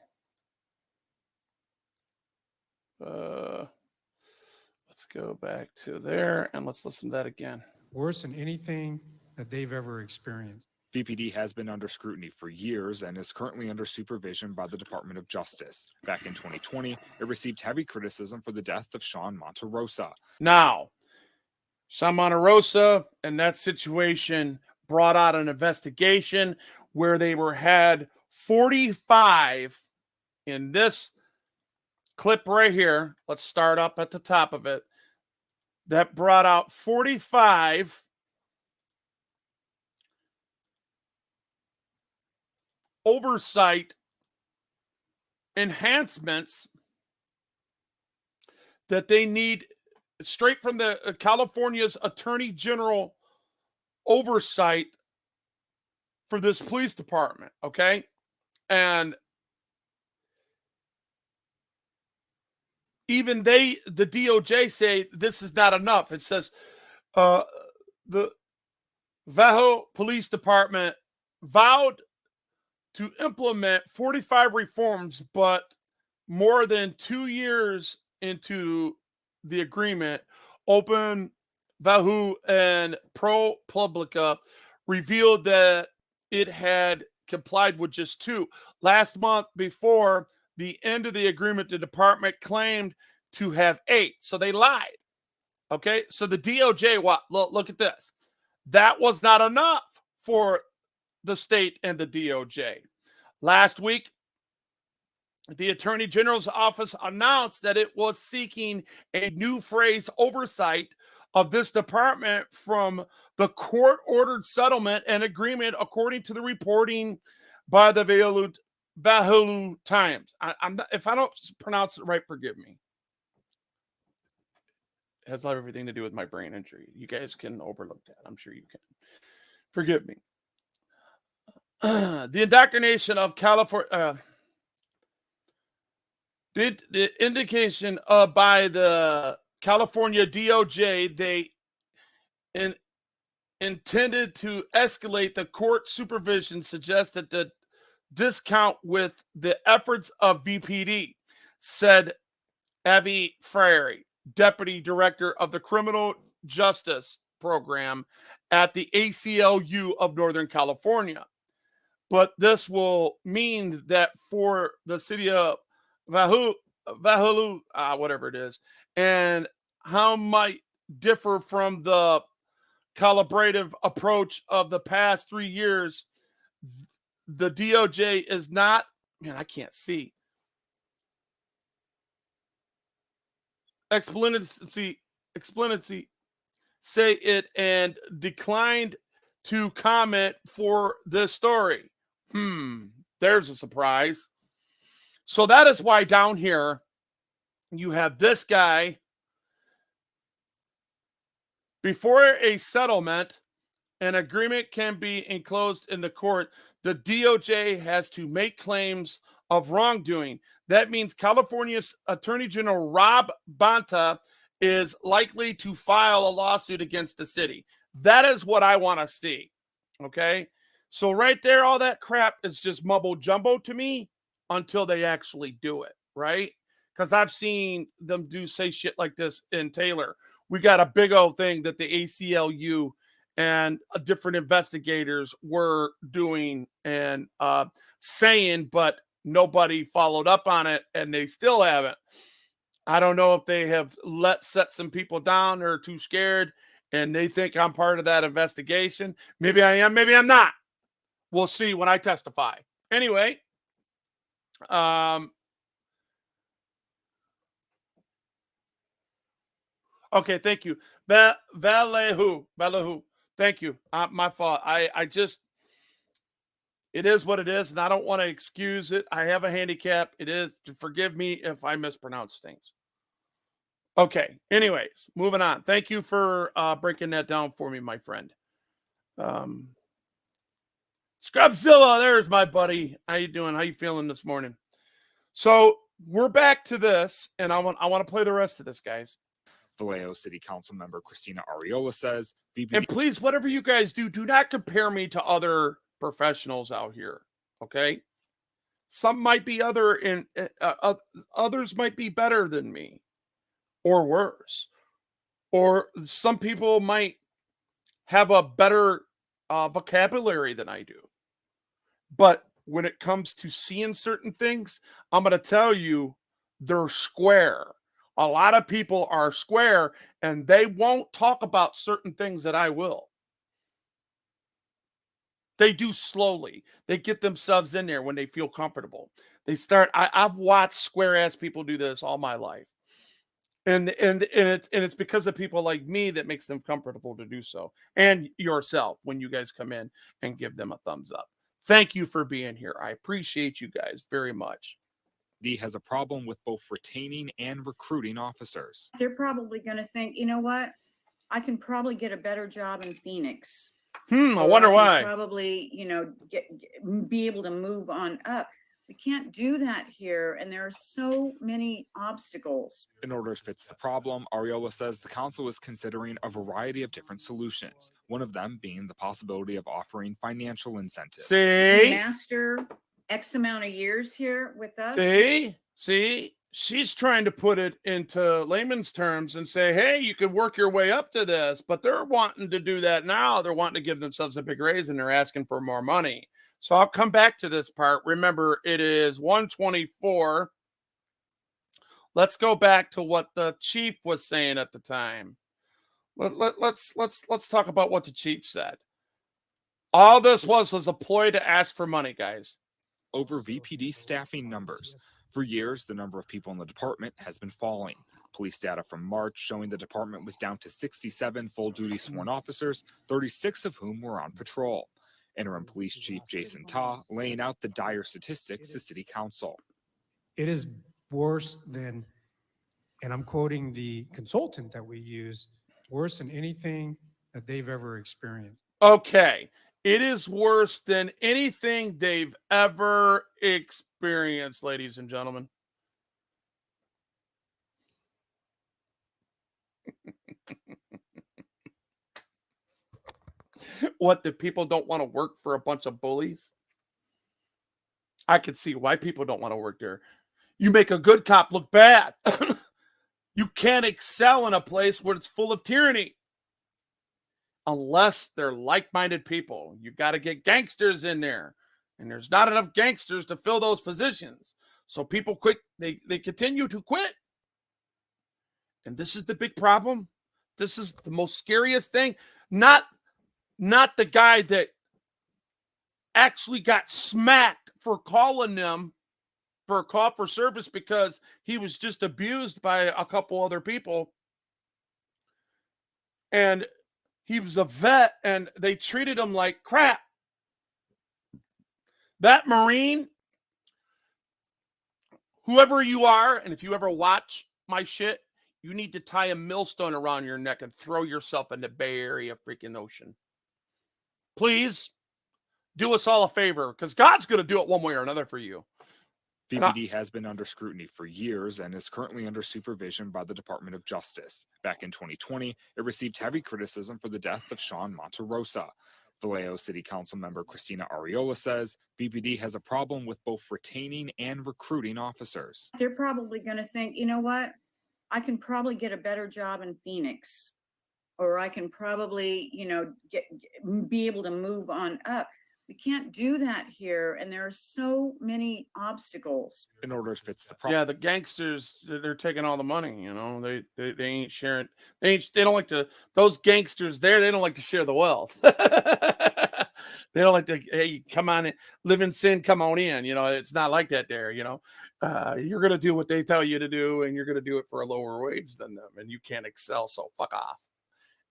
Let's go back to there and let's listen to that again. Worse than anything that they've ever experienced. VPD has been under scrutiny for years and is currently under supervision by the Department of Justice. Back in 2020, it received heavy criticism for the death of Sean Monterosa. Now, Sean Monterosa and that situation brought out an investigation where they had 45 in this clip right here. Let's start up at the top of it. That brought out 45 oversight enhancements that they need straight from the California's Attorney General oversight for this police department, okay? And even the DOJ say this is not enough. It says the Vallejo Police Department vowed to implement 45 reforms, but more than 2 years into the agreement, Open, Vallejo, and ProPublica revealed that it had complied with just 2. Last month, before the end of the agreement, the department claimed to have 8. So they lied. Okay, so the DOJ, look at this. That was not enough for the state and the DOJ. Last week, the Attorney General's office announced that it was seeking a new phrase oversight of this department from the court-ordered settlement and agreement, according to the reporting by the Vallejo Times. If I don't pronounce it right, forgive me. It has everything to do with my brain injury. You guys can overlook that. I'm sure you can. Forgive me. The indoctrination of California... the indication by the California DOJ, they intended to escalate the court supervision, suggests that the discount with the efforts of VPD, said Avi Frary, Deputy Director of the Criminal Justice Program at the ACLU of Northern California. But this will mean that for the city of Vallejo, whatever it is, and how might differ from the calibrative approach of the past 3 years, the DOJ is not, man, I can't see. Explanatory say it and declined to comment for this story. There's a surprise. So that is why down here you have this guy. Before a settlement, an agreement can be enclosed in the court, the DOJ has to make claims of wrongdoing. That means California's Attorney General Rob Bonta is likely to file a lawsuit against the city. That is what I want to see. Okay? So right there, all that crap is just mumbo jumbo to me until they actually do it, right? Because I've seen them say shit like this in Taylor. We got a big old thing that the ACLU and different investigators were doing and saying, but nobody followed up on it, and they still haven't. I don't know if they have set some people down or are too scared, and they think I'm part of that investigation. Maybe I am, maybe I'm not. We'll see when I testify. Anyway, okay, thank you. Vallejo. Thank you. My fault. It is what it is, and I don't want to excuse it. I have a handicap. It is. Forgive me if I mispronounce things. Okay. Anyways, moving on. Thank you for breaking that down for me, my friend. Scrubzilla, there's my buddy. How you doing? How you feeling this morning? So we're back to this, and I want to play the rest of this, guys. Vallejo City Council member Christina Arreola says, and please, whatever you guys do not compare me to other professionals out here. Okay. Some might be others might be better than me or worse, or some people might have a better vocabulary than I do. But when it comes to seeing certain things, I'm going to tell you they're square. A lot of people are square, and they won't talk about certain things that I will. They do slowly. They get themselves in there when they feel comfortable. They start. I've watched square ass people do this all my life, and it's because of people like me that makes them comfortable to do so, and yourself when you guys come in and give them a thumbs up. Thank you for being here. I appreciate you guys very much. D has a problem with both retaining and recruiting officers. They're probably going to think, you know what? I can probably get a better job in Phoenix. I wonder why. Probably, be able to move on up. We can't do that here, and there are so many obstacles. In order to fix the problem, Arreola says the council is considering a variety of different solutions, one of them being the possibility of offering financial incentives. See? Master X amount of years here with us. See, she's trying to put it into layman's terms and say, hey, you could work your way up to this, but they're wanting to do that now. They're wanting to give themselves a big raise and they're asking for more money. So I'll come back to this part. Remember, it is 124. Let's go back to what the chief was saying at the time. Let's talk about what the chief said. All this was a ploy to ask for money, guys. Over VPD staffing numbers. For years, the number of people in the department has been falling. Police data from March showing the department was down to 67 full-duty sworn officers, 36 of whom were on patrol. Interim Police Chief Jason Ta laying out the dire statistics to City Council. It is worse than, and I'm quoting the consultant that we use, worse than anything that they've ever experienced. Okay. It is worse than anything they've ever experienced, ladies and gentlemen. What, the people don't want to work for a bunch of bullies? I can see why people don't want to work there. You make a good cop look bad. You can't excel in a place where it's full of tyranny. Unless they're like-minded people. You got to get gangsters in there. And there's not enough gangsters to fill those positions. So people quit. They continue to quit. And this is the big problem. This is the most scariest thing. Not the guy that actually got smacked for calling them for a call for service because he was just abused by a couple other people. And he was a vet and they treated him like crap. That Marine, whoever you are, and if you ever watch my shit, you need to tie a millstone around your neck and throw yourself in the Bay Area freaking ocean. Please do us all a favor because God's going to do it one way or another for you. VPD has been under scrutiny for years and is currently under supervision by the Department of Justice. Back in 2020, it received heavy criticism for the death of Sean Monterosa. Vallejo City Council member Christina Ariola says VPD has a problem with both retaining and recruiting officers. They're probably going to think, you know what? I can probably get a better job in Phoenix, or I can probably, be able to move on up. We can't do that here, and there are so many obstacles. In order to fix the problem. Yeah, the gangsters, they're taking all the money, They ain't sharing. They don't like to, those gangsters there, they don't like to share the wealth. They don't like to, hey, come on in, live in sin, come on in. It's not like that there, You're going to do what they tell you to do, and you're going to do it for a lower wage than them, and you can't excel, so fuck off.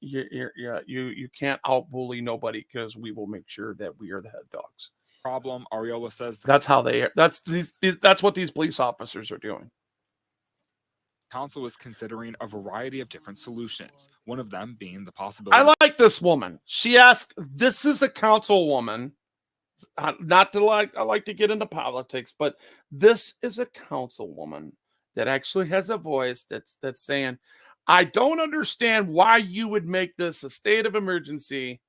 You can't out-bully nobody because we will make sure that we are the head dogs. Problem, Ariola says. That's how they are. That's what these police officers are doing. Council is considering a variety of different solutions. One of them being the possibility. I like this woman. She asked, this is a councilwoman. I like to get into politics, but this is a councilwoman that actually has a voice that's saying, I don't understand why you would make this a state of emergency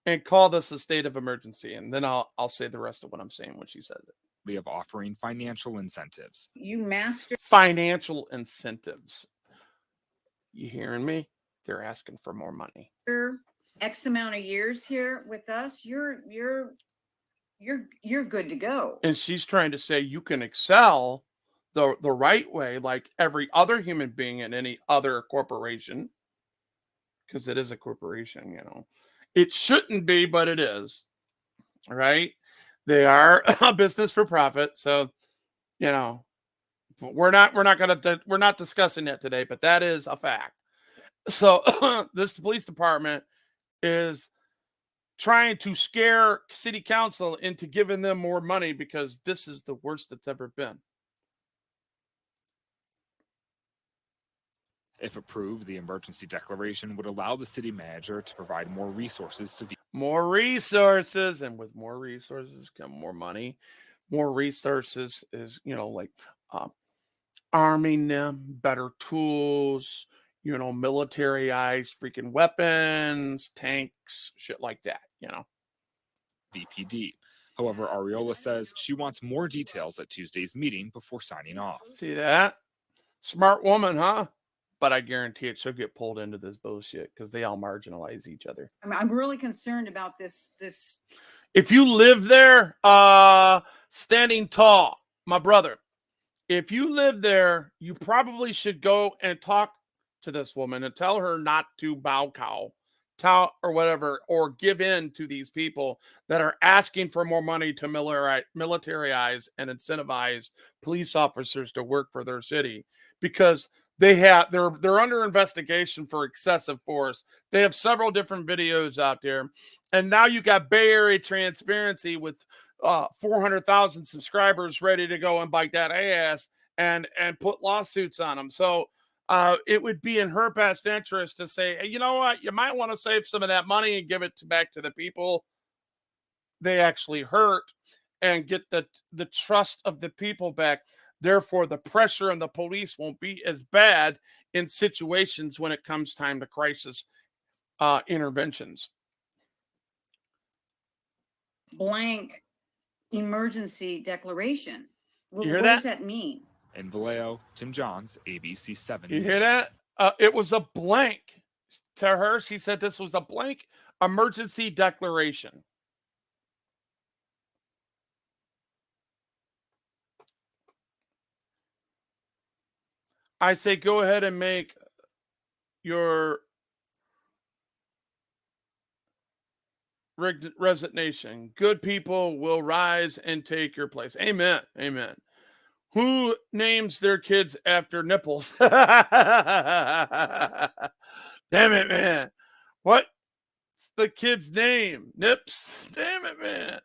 and call this a state of emergency. And then I'll say the rest of what I'm saying when she says it. Of offering financial incentives. You master financial incentives. You hearing me? They're asking for more money. X amount of years here with us, you're good to go. And she's trying to say you can excel the right way, like every other human being in any other corporation, because it is a corporation, It shouldn't be, but it is. Right? They are a business for profit, so we're not discussing that today, but that is a fact. So this police department is trying to scare city council into giving them more money because this is the worst it's ever been. If approved, the emergency declaration would allow the city manager to provide more resources to more resources, and with more resources come more money. More resources is, arming them, better tools, militarized freaking weapons, tanks, shit like that, VPD. However, Ariola says she wants more details at Tuesday's meeting before signing off. See that? Smart woman, huh? But I guarantee it, she'll get pulled into this bullshit because they all marginalize each other. I'm really concerned about this. If you live there, standing tall, my brother, if you live there, you probably should go and talk to this woman and tell her not to bow cow, or whatever, or give in to these people that are asking for more money to militarize and incentivize police officers to work for their city, because they're under investigation for excessive force. They have several different videos out there, and now you got Bay Area Transparency with 400,000 subscribers ready to go and bite that ass and put lawsuits on them. So it would be in her best interest to say, hey, you know what, you might want to save some of that money and give it back to the people they actually hurt and get the trust of the people back. Therefore, the pressure on the police won't be as bad in situations when it comes time to crisis interventions. Blank emergency declaration. You hear what that? does that mean? In Vallejo, Tim Johns, ABC 7 You News. hear that? It was a blank to her. She said this was a blank emergency declaration. I say go ahead and make your resignation. Good people will rise and take your place. Amen. Amen. Who names their kids after nipples? Damn it, man. What's the kid's name? Nips. Damn it, man.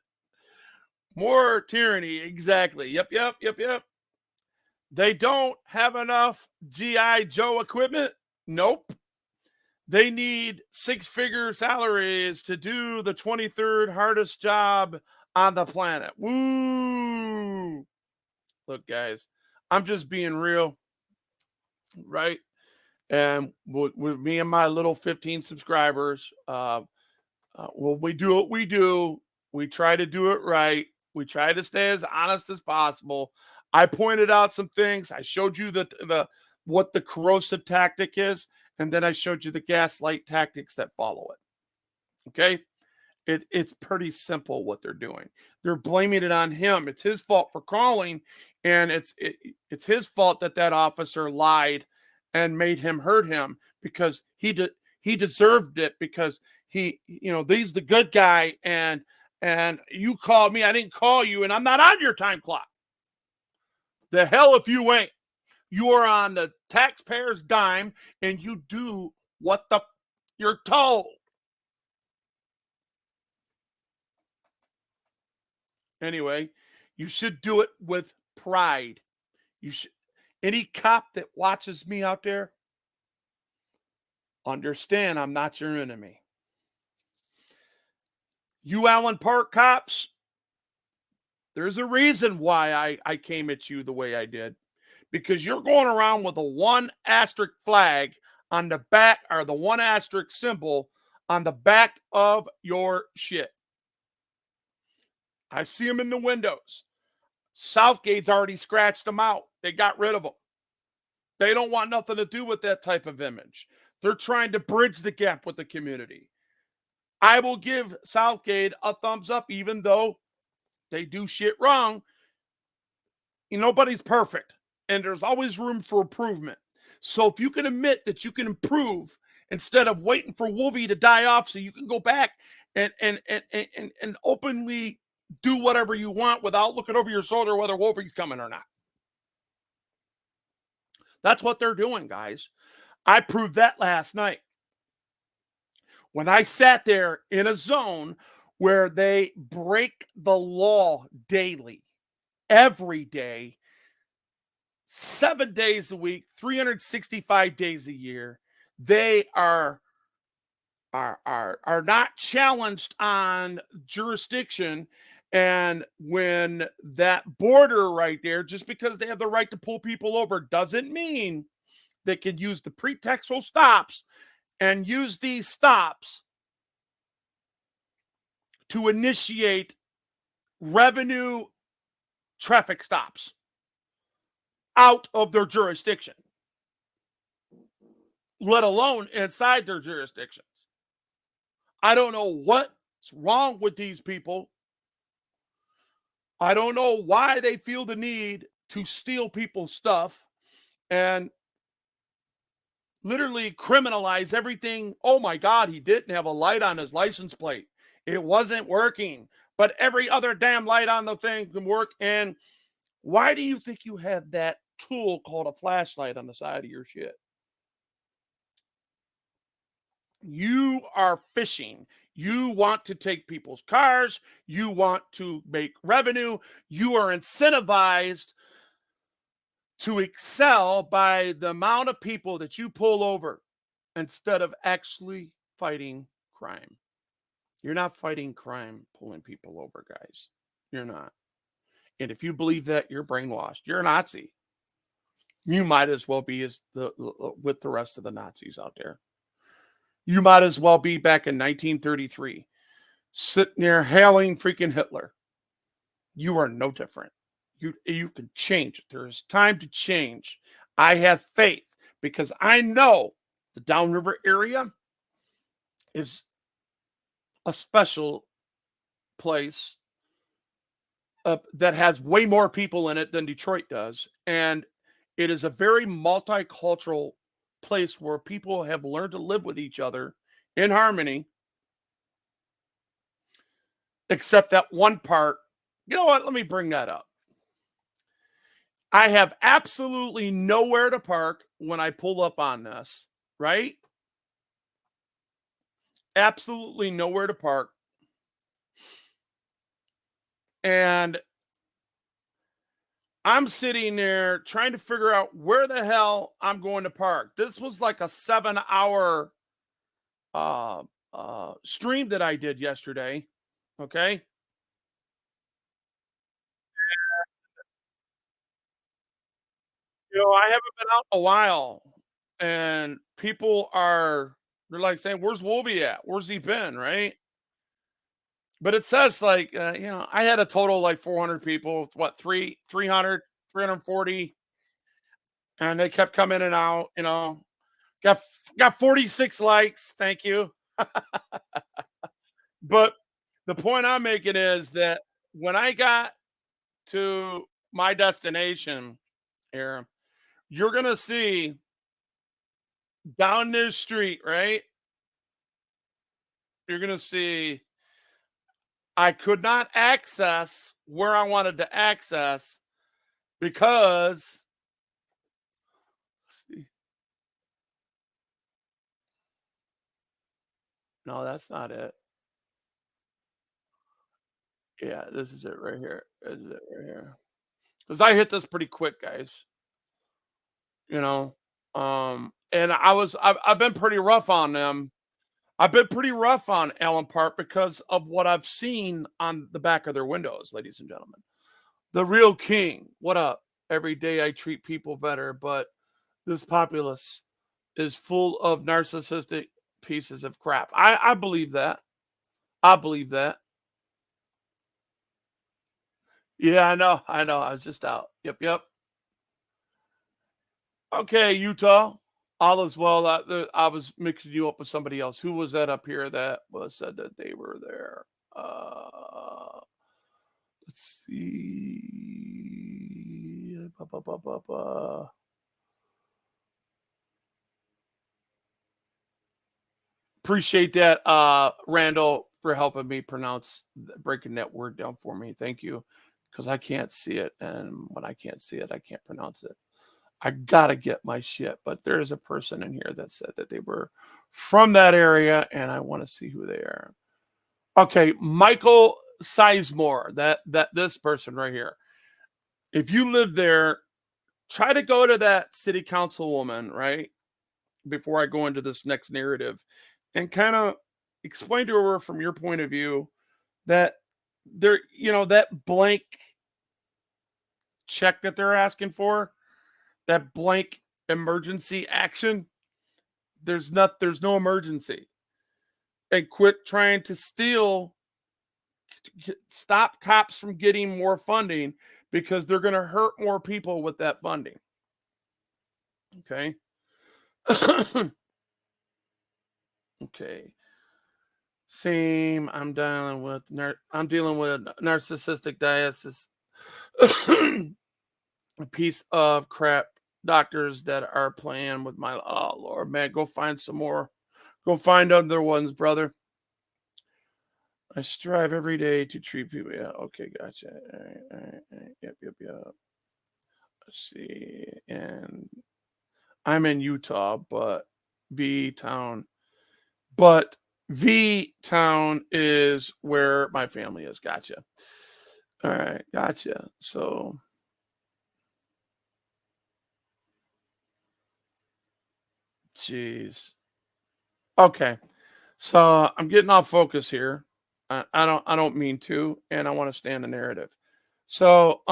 More tyranny. Exactly. Yep. They don't have enough G.I. Joe equipment? Nope. They need 6-figure salaries to do the 23rd hardest job on the planet. Woo! Look, guys, I'm just being real, right? And with me and my little 15 subscribers, when we do what we do, we try to do it right. We try to stay as honest as possible. I pointed out some things. I showed you what the corrosive tactic is, and then I showed you the gaslight tactics that follow it. Okay? It's pretty simple what they're doing. They're blaming it on him. It's his fault for calling, and it's his fault that officer lied and made him hurt him because he deserved it because he's the good guy and you called me. I didn't call you, and I'm not on your time clock. The hell if you ain't. You are on the taxpayer's dime, and you do what you're told. Anyway, you should do it with pride. You should. Any cop that watches me out there, understand I'm not your enemy. You Allen Park cops, there's a reason why I came at you the way I did. Because you're going around with a 1 asterisk flag on the back, or the 1 asterisk symbol on the back of your shit. I see them in the windows. Southgate's already scratched them out. They got rid of them. They don't want nothing to do with that type of image. They're trying to bridge the gap with the community. I will give Southgate a thumbs up, even though they do shit wrong. Nobody's perfect, and there's always room for improvement. So if you can admit that you can improve instead of waiting for Wolvie to die off so you can go back and openly do whatever you want without looking over your shoulder whether Wolverie's coming or not. That's what they're doing, guys. I proved that last night. When I sat there in a zone where they break the law daily, every day, 7 days a week, 365 days a year, they are not challenged on jurisdiction. And when that border right there, just because they have the right to pull people over, doesn't mean they can use the pretextual stops and use these stops to initiate revenue traffic stops out of their jurisdiction, let alone inside their jurisdictions. I don't know what's wrong with these people. I don't know why they feel the need to steal people's stuff and literally criminalize everything. Oh my God, he didn't have a light on his license plate. It wasn't working, but every other damn light on the thing can work. And why do you think you have that tool called a flashlight on the side of your shit? You are fishing. You want to take people's cars. You want to make revenue. You are incentivized to excel by the amount of people that you pull over instead of actually fighting crime. You're not fighting crime pulling people over, guys. You're not. And if you believe that, you're brainwashed. You're a Nazi. You might as well be with the rest of the Nazis out there. You might as well be back in 1933, sitting there hailing freaking Hitler. You are no different. You can change it. There is time to change. I have faith because I know the downriver area is a special place that has way more people in it than Detroit does. And it is a very multicultural place where people have learned to live with each other in harmony, except that one part. You know what? Let me bring that up. I have absolutely nowhere to park when I pull up on this, right? Absolutely nowhere to park. And I'm sitting there trying to figure out where the hell I'm going to park. This was like a 7-hour stream that I did yesterday. Okay. I haven't been out in a while, and people they're like saying, "Where's Wolvie at? Where's he been?" Right? But it says like, I had a total of like 400 people, 300, 340, and they kept coming in and out. Got 46 likes. Thank you. But the point I'm making is that when I got to my destination here, you're going to see down this street, right? You're going to see I could not access where I wanted to access because, let's see. No, that's not it. Yeah, this is it right here. This is it right here. Because I hit this pretty quick, guys. And I've been pretty rough on them. I've been pretty rough on Allen Park because of what I've seen on the back of their windows, ladies and gentlemen. The real king. What up? Every day I treat people better, but this populace is full of narcissistic pieces of crap. I believe that. I believe that. Yeah, I know. I was just out. Yep. Okay, Utah. All is well. I was mixing you up with somebody else. Who was that up here that said that they were there? Let's see. Appreciate that, Randall, for helping me breaking that word down for me. Thank you, because I can't see it, and when I can't see it, I can't pronounce it. I gotta get my shit, but there is a person in here that said that they were from that area, and I want to see who they are. Okay, Michael Sizemore, this person right here. If you live there, try to go to that city councilwoman, right? Before I go into this next narrative, and kind of explain to her from your point of view that that blank check that they're asking for, that blank emergency action, there's no emergency. And quit trying to steal stop cops from getting more funding because they're going to hurt more people with that funding. Okay. Okay. Same. I'm dealing with narcissistic diastasis. A piece of crap doctors that are playing with my, oh Lord, man, go find some more. Go find other ones, brother. I strive every day to treat people. Yeah, okay, gotcha. All right. Yep. Let's see. And I'm in Utah, but V-Town is where my family is. Gotcha. All right, gotcha. So jeez. Okay. So I'm getting off focus here. I don't mean to, and I want to stay in the narrative. So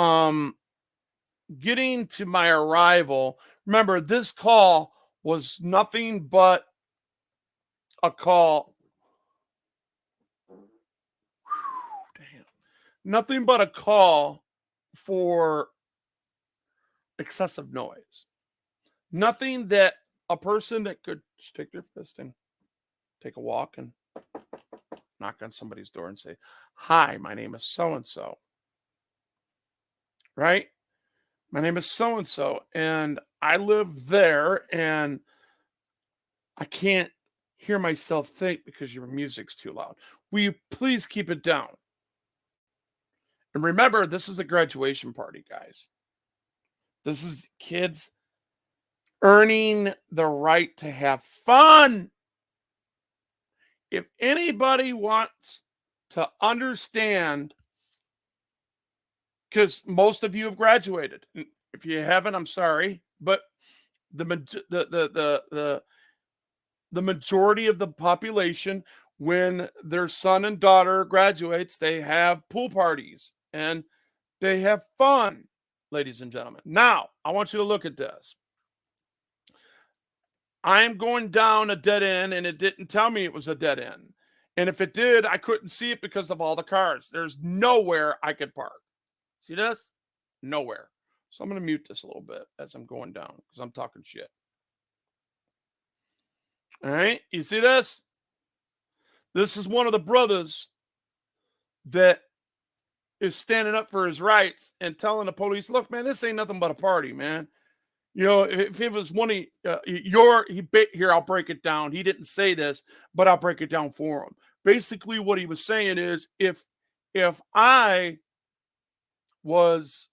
getting to my arrival, remember this call was nothing but a call. Damn. Nothing but a call for excessive noise. Nothing that a person that could stick their fist in, take a walk and knock on somebody's door and say, "Hi, my name is so-and-so." Right? My name is so-and-so, and I live there, and I can't hear myself think because your music's too loud. Will you please keep it down? And remember, this is a graduation party, guys. This is kids earning the right to have fun. If anybody wants to understand, because most of you have graduated. If you haven't, I'm sorry, but the majority of the population, when their son and daughter graduates, they have pool parties and they have fun, ladies and gentlemen. Now, I want you to look at this. I'm going down a dead end, and it didn't tell me it was a dead end. And if it did, I couldn't see it because of all the cars. There's nowhere I could park. See this? Nowhere. So I'm going to mute this a little bit as I'm going down because I'm talking shit. All right. You see this? This is one of the brothers that is standing up for his rights and telling the police, look, man, this ain't nothing but a party, man. You know, if it was one of here, I'll break it down. He didn't say this, but I'll break it down for him. Basically, what he was saying is if I was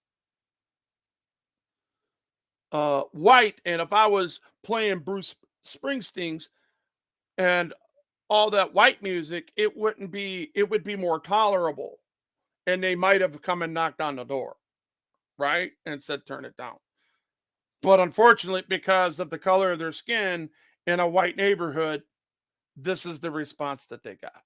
white and if I was playing Bruce Springsteen's and all that white music, it would be more tolerable. And they might have come and knocked on the door, right? And said, turn it down. But unfortunately, because of the color of their skin in a white neighborhood, this is the response that they got.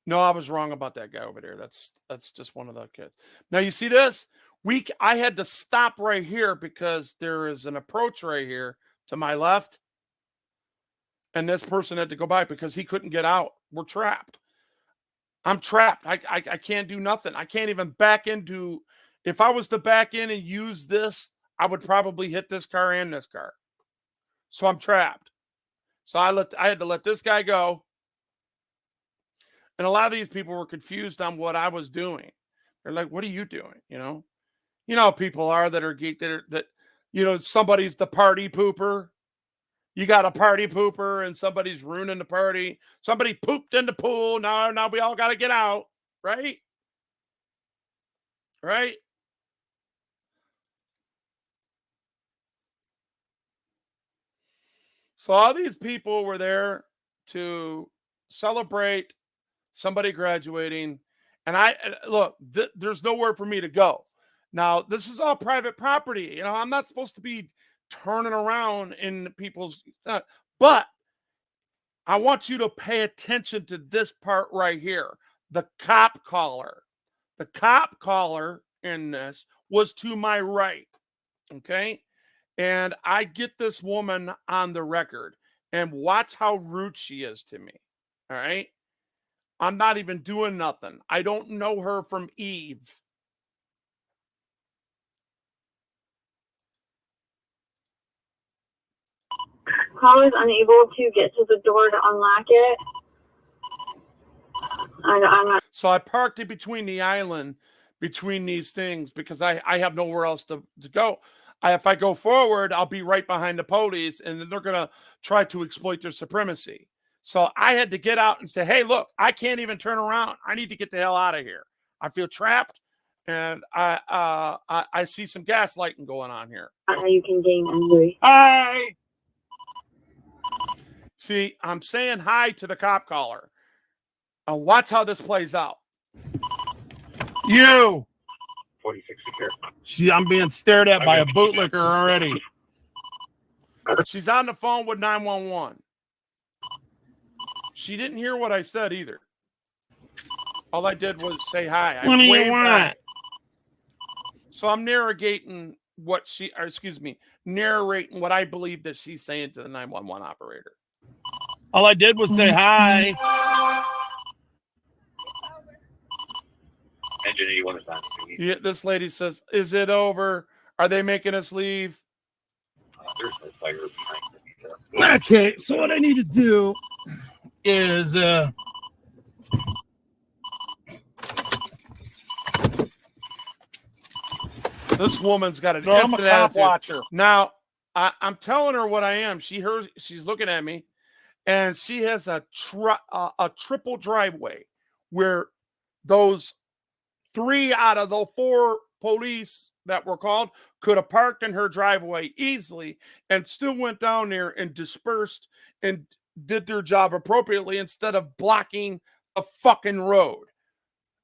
No, I was wrong about that guy over there. That's just one of the kids. Now you see this? I had to stop right here because there is an approach right here to my left. And this person had to go by because he couldn't get out. We're trapped. I'm trapped. I can't do nothing. I can't even back into. If I was to back in and use this, I would probably hit this car and this car. So I'm trapped. So I had to let this guy go. And a lot of these people were confused on what I was doing. They're like, "What are you doing?" You know how people are that are geek that somebody's the party pooper. You got a party pooper and somebody's ruining the party. Somebody pooped in the pool. Now we all got to get out, right? Right? So all these people were there to celebrate somebody graduating. And there's nowhere for me to go. Now, this is all private property. I'm not supposed to be turning around in people's, but I want you to pay attention to this part right here. The cop caller. The cop caller in this was to my right. Okay. And I get this woman on the record. and watch how rude she is to me. All right. I'm not even doing nothing. I don't know her from Eve. Call is unable to get to the door to unlock it. I'm not. So I parked it between the island, between these things, because I have nowhere else to go. If I go forward, I'll be right behind the police, and then they're going to try to exploit their supremacy. So I had to get out and say, hey, look, I can't even turn around. I need to get the hell out of here. I feel trapped, and I see some gaslighting going on here. You can gain angry. Hi. See, I'm saying hi to the cop caller. And watch how this plays out. You. 46 here. See, I'm being stared at by a bootlicker already. She's on the phone with 911. She didn't hear what I said either. All I did was say hi. What do you waved want? hi. So I'm narrating what narrating what I believe that she's saying to the 911 operator. All I did was say hi. Engine 81 is on. Yeah, this lady says, is it over? Are they making us leave? There's no fire behind me. Okay, so what I need to do is this woman's got an No, I'm a instant cop attitude. watcher. Now, I'm telling her what I am. She's looking at me, and she has a triple driveway where those 3 out of the 4 police that were called could have parked in her driveway easily and still went down there and dispersed and did their job appropriately instead of blocking a fucking road.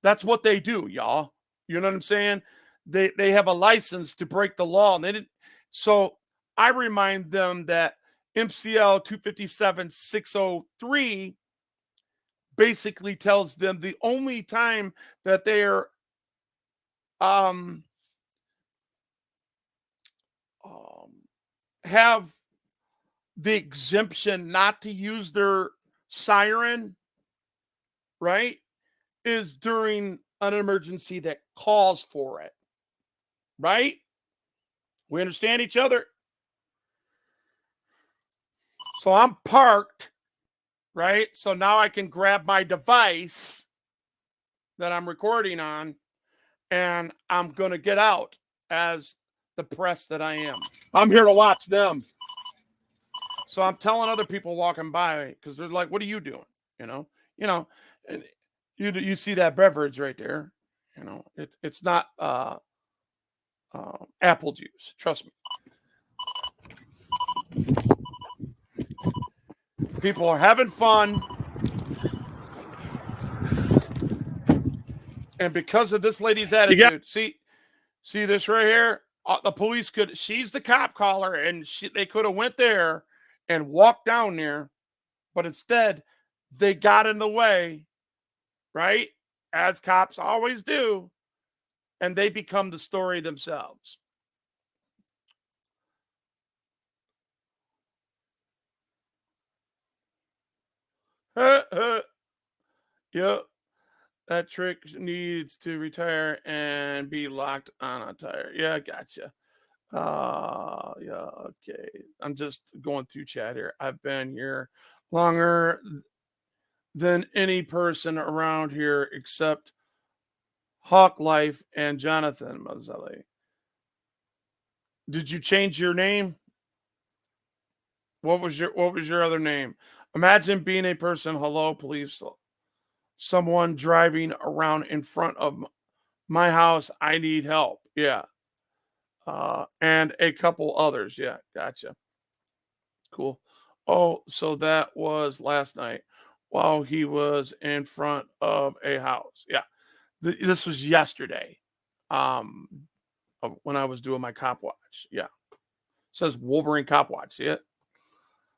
That's what they do, y'all. You know what I'm saying? They have a license to break the law, and they didn't. So I remind them that MCL 257-603 basically tells them the only time that they're have the exemption not to use their siren, right, is during an emergency that calls for it, right? We understand each other? So I'm parked, right? So now I can grab my device that I'm recording on, and I'm going to get out as the press that I am. I'm here to watch them. So I'm telling other people walking by, because they're like, what are you doing? You know, and you see that beverage right there. You know, it's not apple juice. Trust me. People are having fun. And because of this lady's attitude, see this right here? The police she's the cop caller, and they could have went there and walked down there, but instead they got in the way, right? As cops always do, and they become the story themselves. Yep. That trick needs to retire and be locked on a tire. Yeah, I gotcha. Yeah, okay. I'm just going through chat here. I've been here longer than any person around here except Hawk Life and Jonathan Mazzelli. Did you change your name? What was your other name? Imagine being a person. Hello, police. Someone driving around in front of my house. I need help. Yeah. And a couple others. Yeah, gotcha. Cool. Oh, so that was last night while he was in front of a house. Yeah. This was yesterday. When I was doing my cop watch. Yeah. It says Wolverine Cop Watch. See it?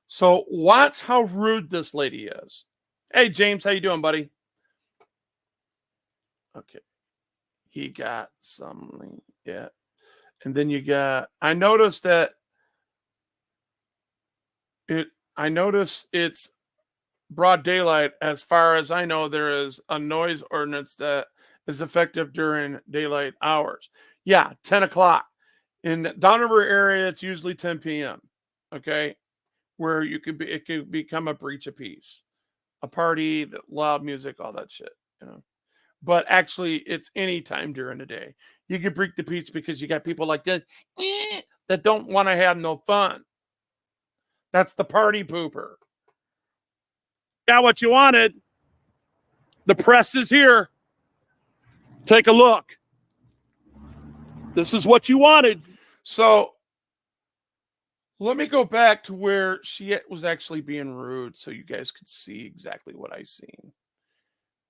So watch how rude this lady is. Hey, James, how you doing, buddy? Okay. He got something. Yeah. And then I noticed that I notice it's broad daylight. As far as I know, there is a noise ordinance that is effective during daylight hours. Yeah, 10 o'clock. In the Downriver area, it's usually 10 p.m. Okay, where it could become a breach of peace, a party, the loud music, all that shit. But actually, it's any time during the day. You can break the peace because you got people like this that don't want to have no fun. That's the party pooper. Got what you wanted. The press is here. Take a look. This is what you wanted. So let me go back to where she was actually being rude so you guys could see exactly what I seen.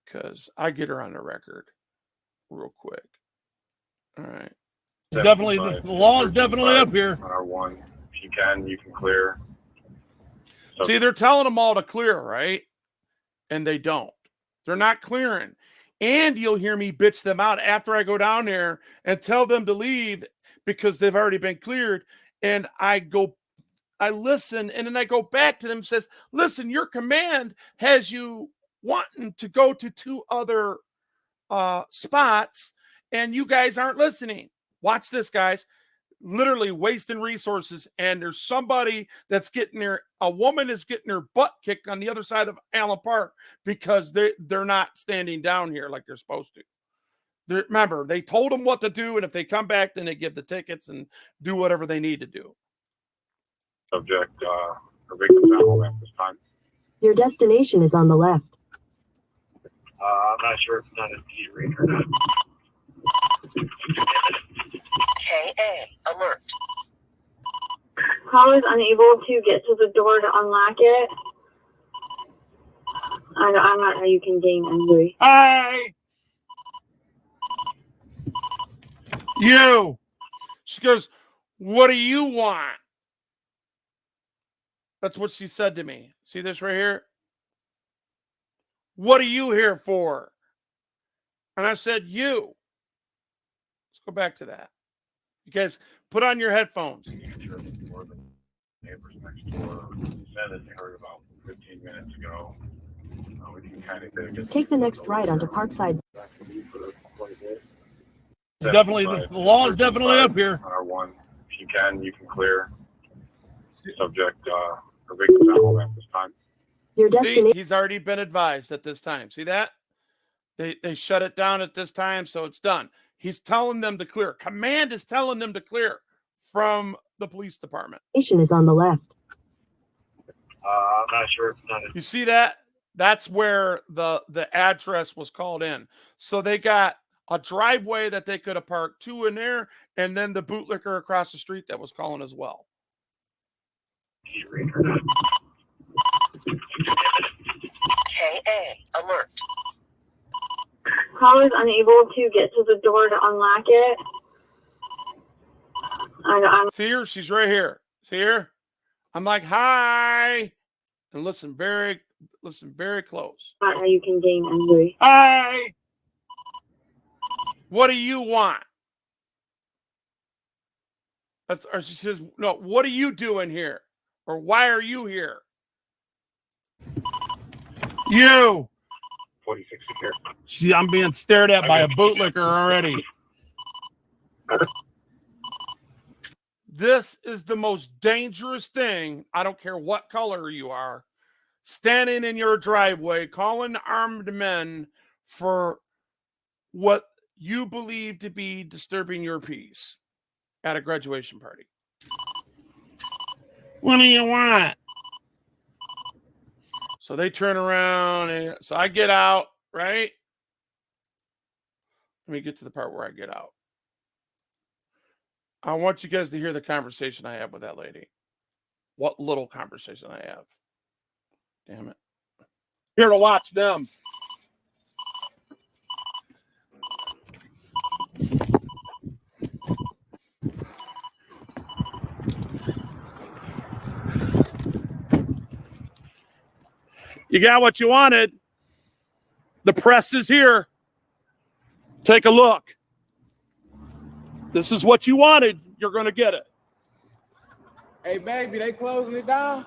Because I get her on the record real quick. All right. It's definitely, the law is definitely up here. R1, if you can clear. See, they're telling them all to clear, right? And they don't. They're not clearing. And you'll hear me bitch them out after I go down there and tell them to leave because they've already been cleared. And I listen, and then I go back to them and says, listen, your command has you wanting to go to 2 other spots, and you guys aren't listening. Watch this, guys. Literally wasting resources, and there's somebody that's a woman is getting her butt kicked on the other side of Allen Park because they're not standing down here like they're supposed to. Remember, they told them what to do, and if they come back, then they give the tickets and do whatever they need to do. Subject, or victim's on the left this time. Your destination is on the left. I'm not sure if it's on a T read or not. KA, alert. Caller is unable to get to the door to unlock it. I'm not how you can gain entry. Hi! You! She goes, what do you want? That's what she said to me. See this right here? What are you here for? And I said, you. Let's go back to that. You guys, put on your headphones. Neighbors next door said that they heard about 15 minutes ago. We can kind of Take the next right onto Parkside. It's definitely, the law is definitely up here. R1, if you can clear. Subject, or victim's on the left this time. Your destination. He's already been advised at this time. See that? They shut it down at this time, so it's done. He's telling them to clear. Command is telling them to clear from the police department. Station is on the left. I'm not sure if it's on You see that? That's where the address was called in. So they got a driveway that they could have parked 2 in there, and then the bootlicker across the street that was calling as well. KA, alert. Caller is unable to get to the door to unlock it. See her? She's right here. See her? I'm like, hi. And listen very close. Not how you can gain entry. Hi. What do you want? Or she says, no, what are you doing here? Or why are you here? You. 46 here. See, I'm being stared at by a bootlicker already. This is the most dangerous thing. I don't care what color you are. Standing in your driveway, calling armed men for what you believe to be disturbing your peace at a graduation party. What do you want? So they turn around, and so I get out, right? Let me get to the part where I get out. I want you guys to hear the conversation I have with that lady. What little conversation I have. Damn it. Here to watch them. You got what you wanted. The press is here. Take a look. This is what you wanted. You're going to get it. Hey, baby, they closing it down?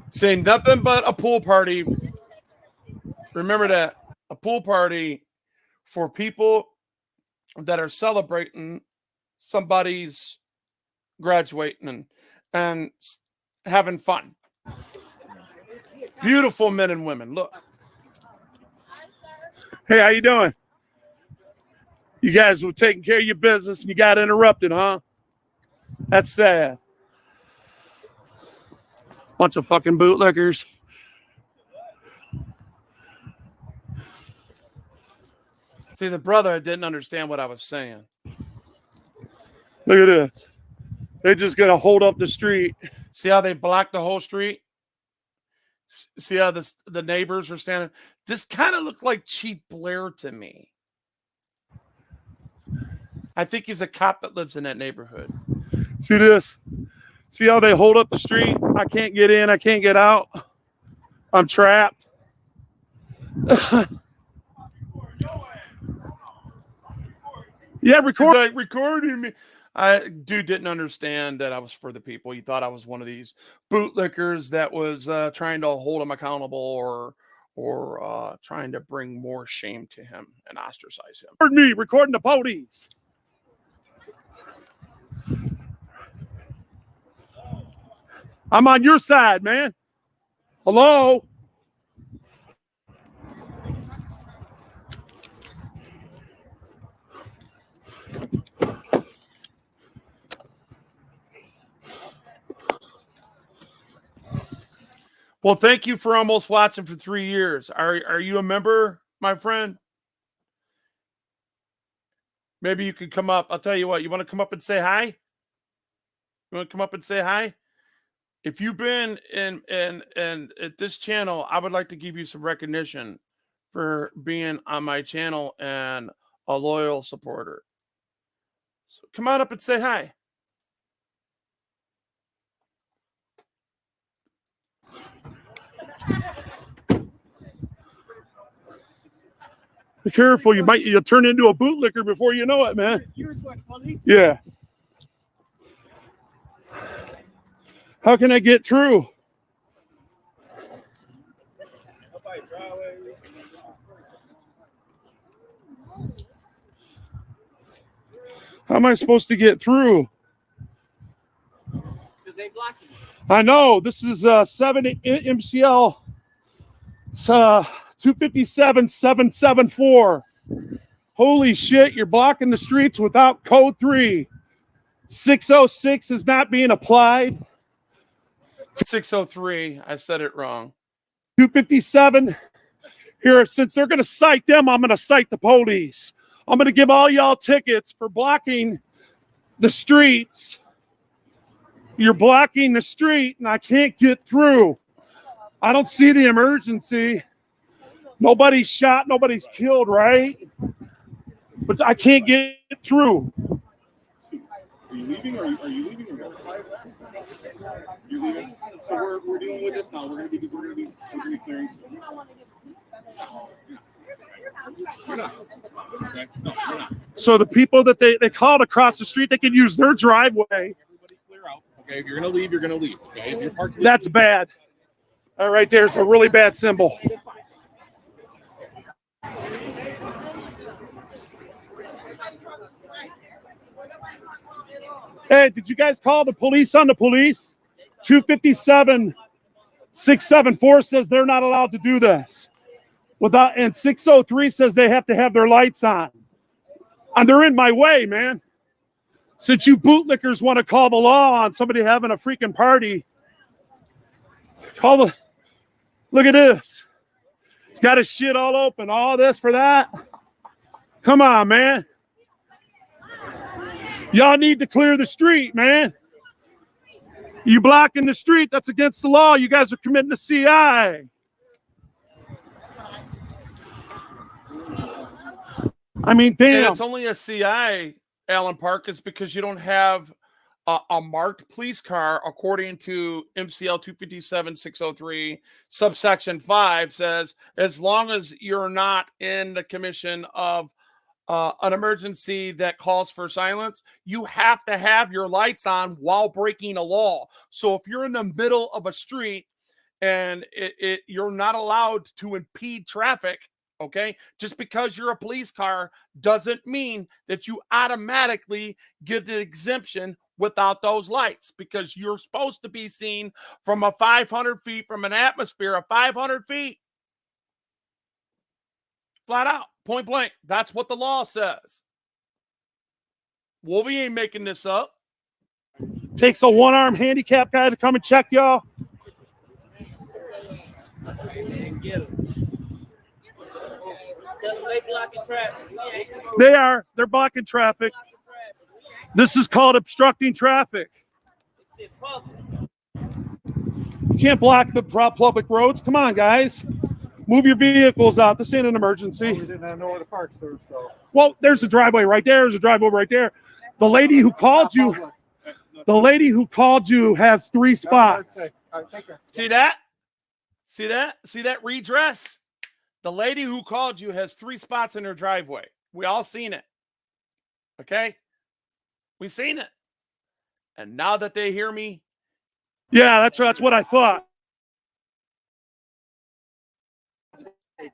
Saying nothing but a pool party. Remember that. A pool party for people that are celebrating somebody's graduating and having fun. Beautiful men and women. Look. Hey, how you doing? You guys were taking care of your business and you got interrupted, huh? That's sad. Bunch of fucking bootlickers. See, the brother didn't understand what I was saying. Look at this. They're just going to hold up the street. See how they blocked the whole street? See how the neighbors were standing? This kind of looked like Chief Blair to me. I think he's a cop that lives in that neighborhood. See this? See how they hold up the street? I can't get in. I can't get out. I'm trapped. Yeah, record. He's like recording me. Dude didn't understand that I was for the people. He thought I was one of these bootlickers that was trying to hold him accountable or trying to bring more shame to him and ostracize him. Heard me recording the police. I'm on your side, man. Hello? Well, thank you for almost watching for 3 years. Are you a member, my friend? Maybe you could come up. I'll tell you what. You want to come up and say hi? You want to come up and say hi? If you've been in at this channel, I would like to give you some recognition for being on my channel and a loyal supporter. So come on up and say hi. Be careful, you'll turn into a bootlicker before you know it, man. Yeah. How can I get through? How am I supposed to get through? I know this is 7 MCL 257-774. Holy shit, you're blocking the streets without code 3. 606 is not being applied. 603, I said it wrong. 257. Here, since they're going to cite them, I'm going to cite the police. I'm going to give all y'all tickets for blocking the streets. You're blocking the street, and I can't get through. I don't see the emergency. Nobody's shot, nobody's killed, right? But I can't get through. Are you leaving or are you leaving? You're leaving. So we're dealing with this now. We're gonna be clearing stuff. We're not. Okay? No, we're not. So the people that they called across the street, they can use their driveway. Everybody clear out. Okay, if you're gonna leave, you're gonna leave. Okay, if you're parked. That's bad. All right, there's a really bad symbol. Hey, did you guys call the police on the police? 257-674 says they're not allowed to do this. And 603 says they have to have their lights on. And they're in my way, man. Since you bootlickers want to call the law on somebody having a freaking party, look at this. It's got his shit all open, all this for that. Come on, man. Y'all need to clear the street, man. You blocking the street, that's against the law. You guys are committing a CI. I mean, damn. And it's only a CI, Allen Park, is because you don't have a marked police car, according to MCL 257-603, subsection 5 says, as long as you're not in the commission of an emergency that calls for silence, you have to have your lights on while breaking a law. So if you're in the middle of a street and you're not allowed to impede traffic, okay? Just because you're a police car doesn't mean that you automatically get an exemption without those lights, because you're supposed to be seen from a 500 feet from an atmosphere of 500 feet. Flat out, point blank. That's what the law says. Wolvie ain't making this up. Takes a one-arm handicap guy to come and check y'all. They are. They're blocking traffic. This is called obstructing traffic. You can't block the public roads. Come on, guys. Move your vehicles out. This ain't an emergency. We didn't have nowhere to park, sir. So. Well, there's a driveway right there. There's a driveway right there. The lady who called you, has 3 spots. See that? See that? See that redress? The lady who called you has 3 spots in her driveway. We all seen it. Okay? We seen it. And now that they hear me. Yeah, that's what I thought.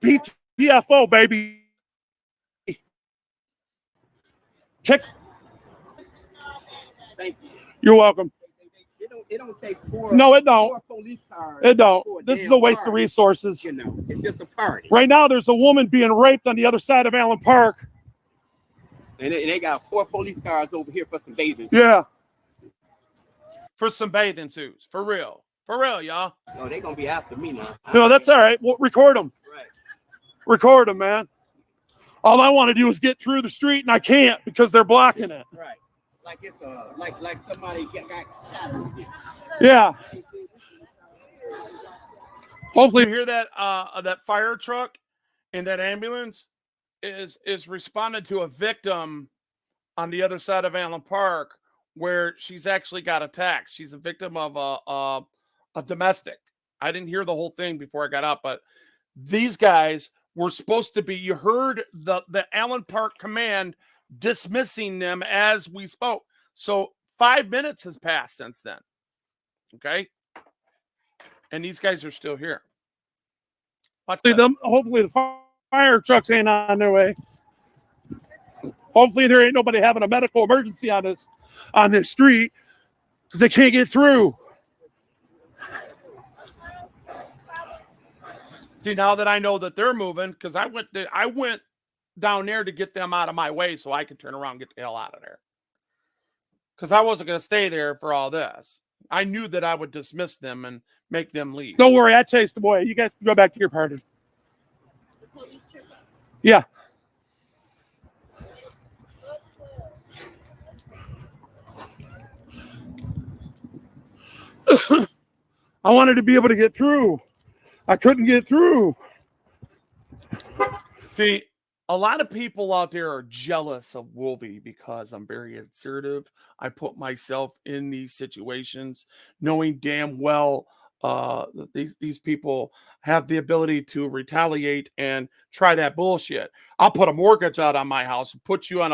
BTFO, baby. Kick. Thank you. You're welcome. It don't take 4. No, it don't. 4 police cars. It don't. For This is damn a waste party. of resources. You know, it's just a party. Right now, there's a woman being raped on the other side of Allen Park. And they got 4 police cars over here for some bathing. Yeah. For some bathing suits. For real. For real, y'all. No, they're going to be after me now. No, that's all right. We'll record them. Right. Record them, man. All I want to do is get through the street, and I can't because they're blocking it. Right. Like it's like somebody got shot. Yeah. Hopefully, you hear that that fire truck and that ambulance is responded to a victim on the other side of Allen Park where she's actually got attacked. She's a victim of a domestic. I didn't hear the whole thing before I got up, but these guys were supposed to be. You heard the Allen Park command dismissing them as we spoke. So 5 minutes has passed since then. Okay. And these guys are still here. hopefully the fire trucks ain't on their way. Hopefully there ain't nobody having a medical emergency on this street because they can't get through. See, now that I know that they're moving, because I went down there to get them out of my way so I could turn around and get the hell out of there. Because I wasn't going to stay there for all this. I knew that I would dismiss them and make them leave. Don't worry, I chased them away. You guys can go back to your party. Yeah. I wanted to be able to get through. I couldn't get through. See, a lot of people out there are jealous of Wolvie because I'm very assertive. I put myself in these situations knowing damn well these people have the ability to retaliate and try that bullshit. I'll put a mortgage out on my house and put you on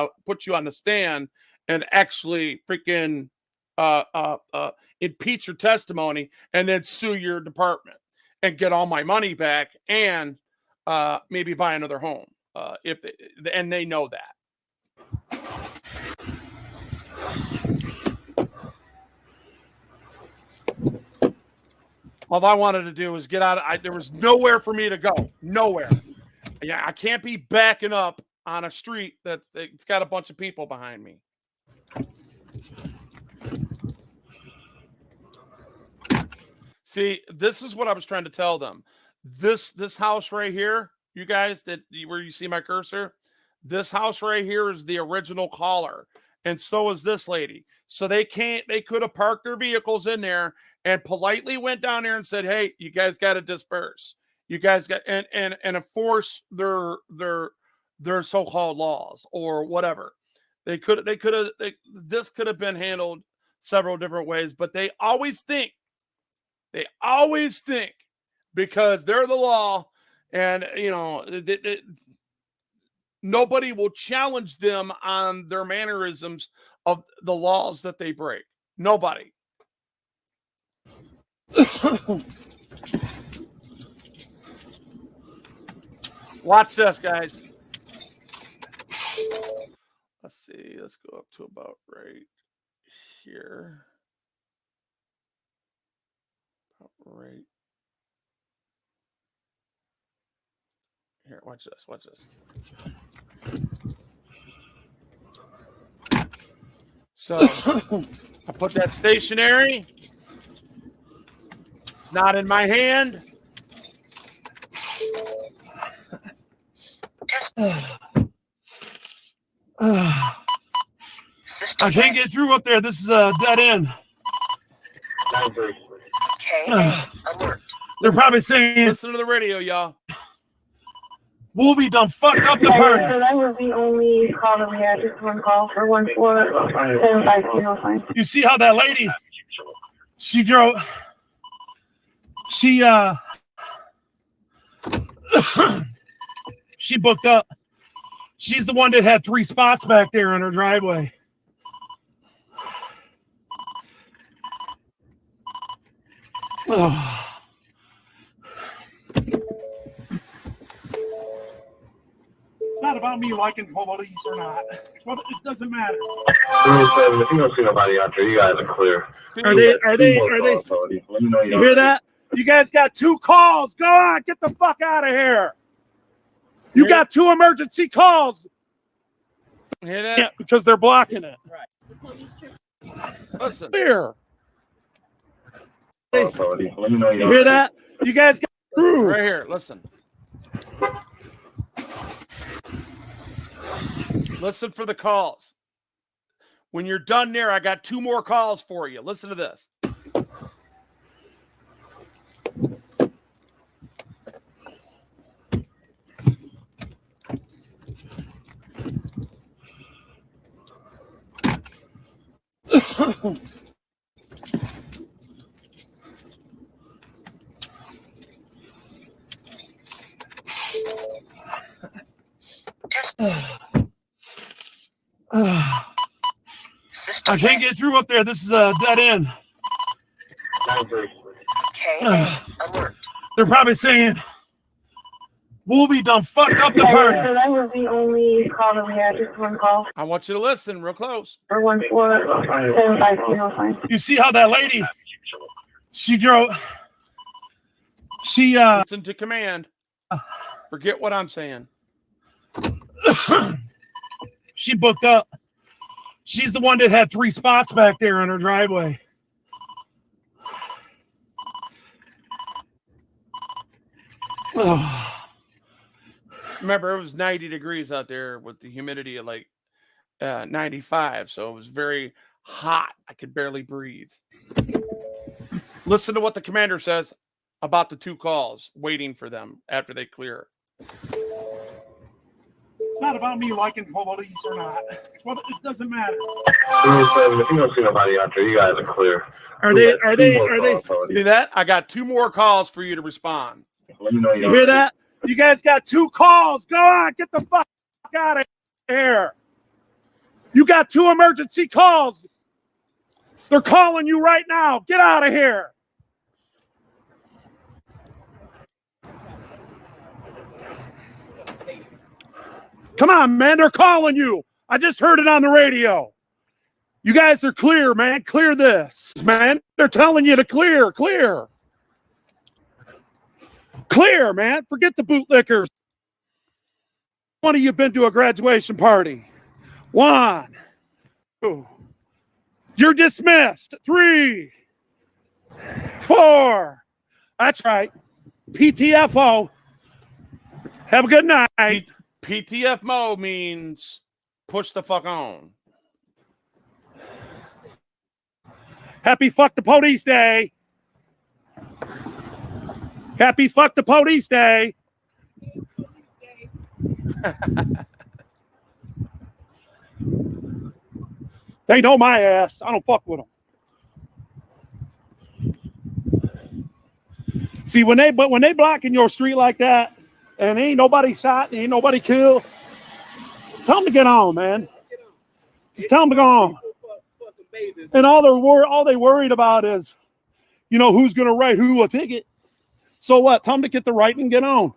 the stand and actually freaking impeach your testimony and then sue your department and get all my money back and maybe buy another home. And they know that. All I wanted to do was get out. There was nowhere for me to go. Nowhere. Yeah, I can't be backing up on a street it's got a bunch of people behind me. See, this is what I was trying to tell them. This house right here, you guys, where you see my cursor, this house right here is the original caller, and so is this lady. So they could have parked their vehicles in there and politely went down there and said, "Hey, you guys got to disperse. You guys got and enforce their so-called laws or whatever." This could have been handled several different ways, but they always think because they're the law, and nobody will challenge them on their mannerisms of the laws that they break. Nobody. Watch this, guys. Let's see. Let's go up to about right here. About right here. Watch this. Watch this. So I put that stationary. It's not in my hand. I can't get through up there. This is a dead end. They're probably saying, listen to the radio, y'all. Wolvie done fucked up the party. So that was the only call that we had, just one call for 14750. You see how that lady, she drove, she booked up. She's the one that had 3 spots back there in her driveway. Oh. It's not about me liking police or not. Well, it doesn't matter. If you don't see nobody out there, you guys are clear. Are they? You hear that? You guys got 2 calls. Go on, get the fuck out of here. You got 2 emergency calls. Hear that? Yeah, because they're blocking it. Right. Listen. Clear. You hear that? You guys got right here. Listen. Listen for the calls. When you're done there, I got 2 more calls for you. Listen to this. I can't get through up there. This is a dead end. They're probably saying, Wolvie done fucked up the party. So that was the only call that we had, just one call I want you to listen real close. for 14750. You see how that lady, she drove, she listen to command. Forget what I'm saying. She booked up. She's the one that had 3 spots back there in her driveway. Remember, it was 90 degrees out there with the humidity of like 95, so it was very hot. I could barely breathe. Listen to what the commander says about the 2 calls, waiting for them after they clear. It's not about me liking police or not. Well, it doesn't matter. If you don't see nobody out there, you guys are clear. Are they? See that? I got 2 more calls for you to respond. You hear that? You guys got 2 calls. Go on, get the fuck out of here. You got 2 emergency calls. They're calling you right now. Get out of here. Come on, man. They're calling you. I just heard it on the radio. You guys are clear, man. Clear this, man. They're telling you to clear. Clear, man. Forget the bootlickers. One of you been to a graduation party? 1, 2. You're dismissed. 3, 4. That's right. PTFO. Have a good night. PTFO means push the fuck on. Happy fuck the police day. Happy fuck the police day. They know my ass. I don't fuck with them. See, when they blocking your street like that, and ain't nobody shot, ain't nobody killed, Tell them to get on, man. Just tell them to go on. And all they worried about is, you know, who's going to write who a ticket. So what? Tell them to get the right and get on.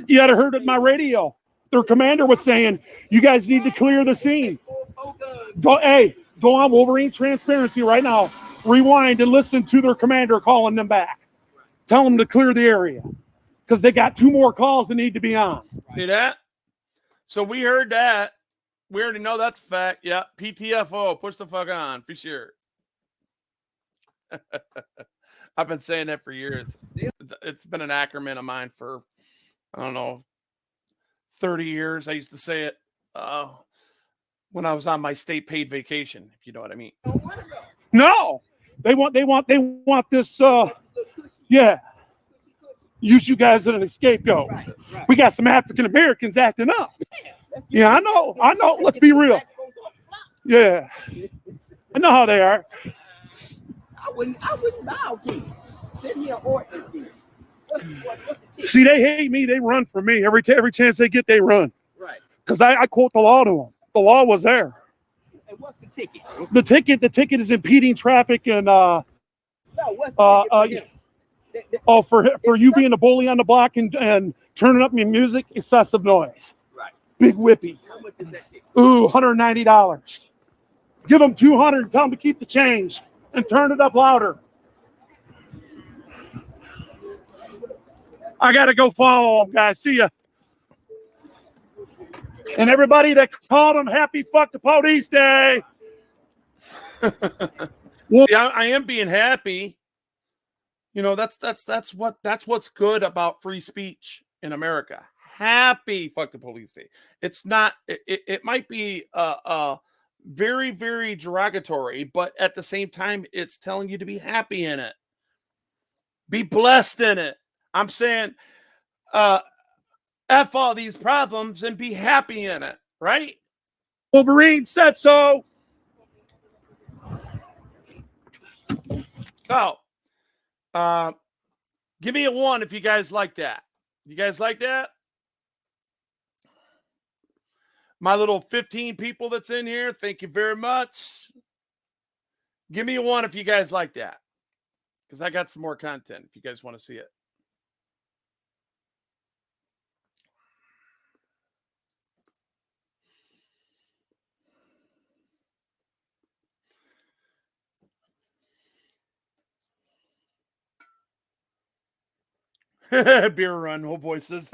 You had heard it in my radio. Their commander was saying, you guys need to clear the scene. Go on Wolverine Transparency right now. Rewind and listen to their commander calling them back. Tell them to clear the area because they got 2 more calls that need to be on. See that? So we heard that. We already know that's a fact. Yeah, PTFO, push the fuck on, for sure. I've been saying that for years. It's been an acronym of mine for, I don't know, 30 years. I used to say it when I was on my state paid vacation, if you know what I mean. No, they want this. Yeah, use you guys as an scapegoat. We got some African Americans acting up. Yeah, I know. Let's be real. Yeah, I know how they are. I wouldn't bow to you. Send me an order. See, they hate me. They run for me every chance they get. They run. Right. Because I quote the law to them. The law was there. And what's the ticket? The ticket is impeding traffic and No, what's the ticket for you being a bully on the block and turning up your music, excessive noise. Right. Big whippy. How much is that ticket? Ooh, $190. Give them $200. Tell them to keep the change and turn it up louder. I gotta go follow them, guys. See ya. And everybody that called them, happy fuck the police day. Well, yeah, I am being happy. You know, that's what's good about free speech in America. Happy fuck the police day. It's not. It might be very, very derogatory, but at the same time, it's telling you to be happy in it. Be blessed in it. I'm saying, F all these problems and be happy in it, right? Wolverine said so. So, give me a 1 if you guys like that. You guys like that? My little 15 people that's in here, thank you very much. Give me a 1 if you guys like that. Because I got some more content if you guys want to see it. Beer run, whole boy says.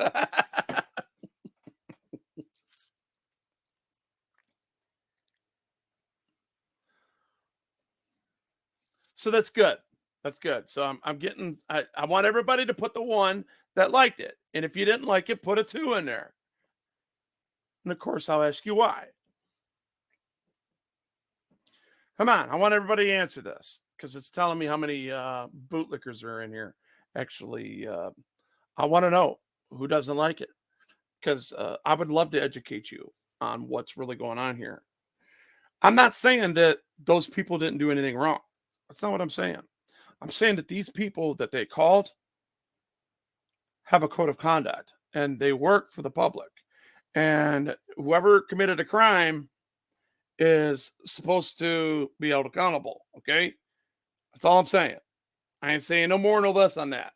So that's good. That's good. So I'm getting, I want everybody to put the 1 that liked it. And if you didn't like it, put a 2 in there. And of course, I'll ask you why. Come on. I want everybody to answer this because it's telling me how many bootlickers are in here. Actually, I want to know who doesn't like it because I would love to educate you on what's really going on here. I'm not saying that those people didn't do anything wrong. That's not what I'm saying. I'm saying that these people that they called have a code of conduct and they work for the public. And whoever committed a crime is supposed to be held accountable. Okay. That's all I'm saying. I ain't saying no more, no less on that.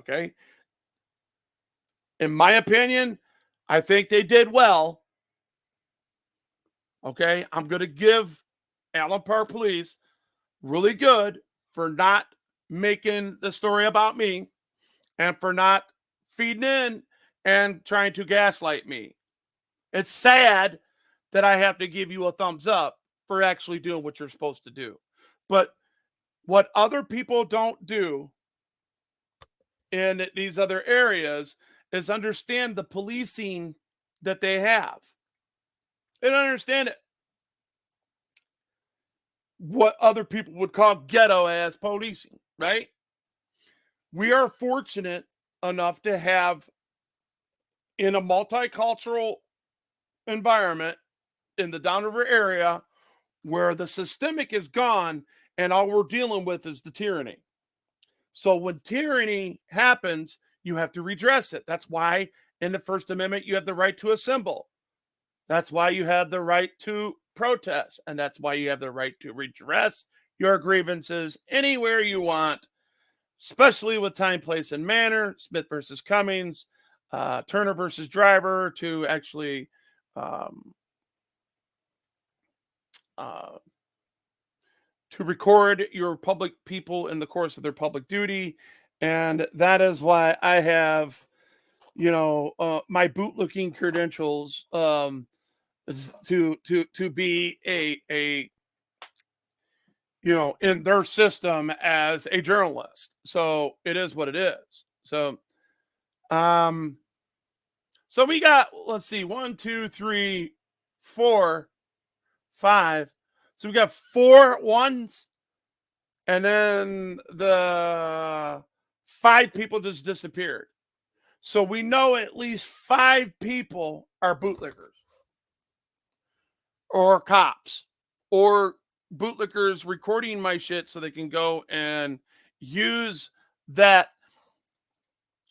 Okay. In my opinion, I think they did well. Okay. I'm going to give Allen Park Police really good for not making the story about me and for not feeding in and trying to gaslight me. It's sad that I have to give you a thumbs up for actually doing what you're supposed to do. But what other people don't do in these other areas is understand the policing that they have. They don't understand it. What other people would call ghetto ass policing, right? We are fortunate enough to have in a multicultural environment in the Downriver area where the systemic is gone and all we're dealing with is the tyranny. So when tyranny happens, you have to redress it. That's why In the First Amendment, you have the right to assemble. That's why you have the right to protest. And that's why you have the right to redress your grievances anywhere you want, especially with time, place, and manner. Smith versus Cummings, Turner versus Driver, to actually to record your public people in the course of their public duty. And that is why I have, my bootlicking credentials to be a in their system as a journalist. So it is what it is. So we got, let's see, 1, 2, 3, 4, 5. So we got 4 ones, and then the 5 people just disappeared. So we know at least 5 people are bootlickers or cops or bootlickers recording my shit so they can go and use that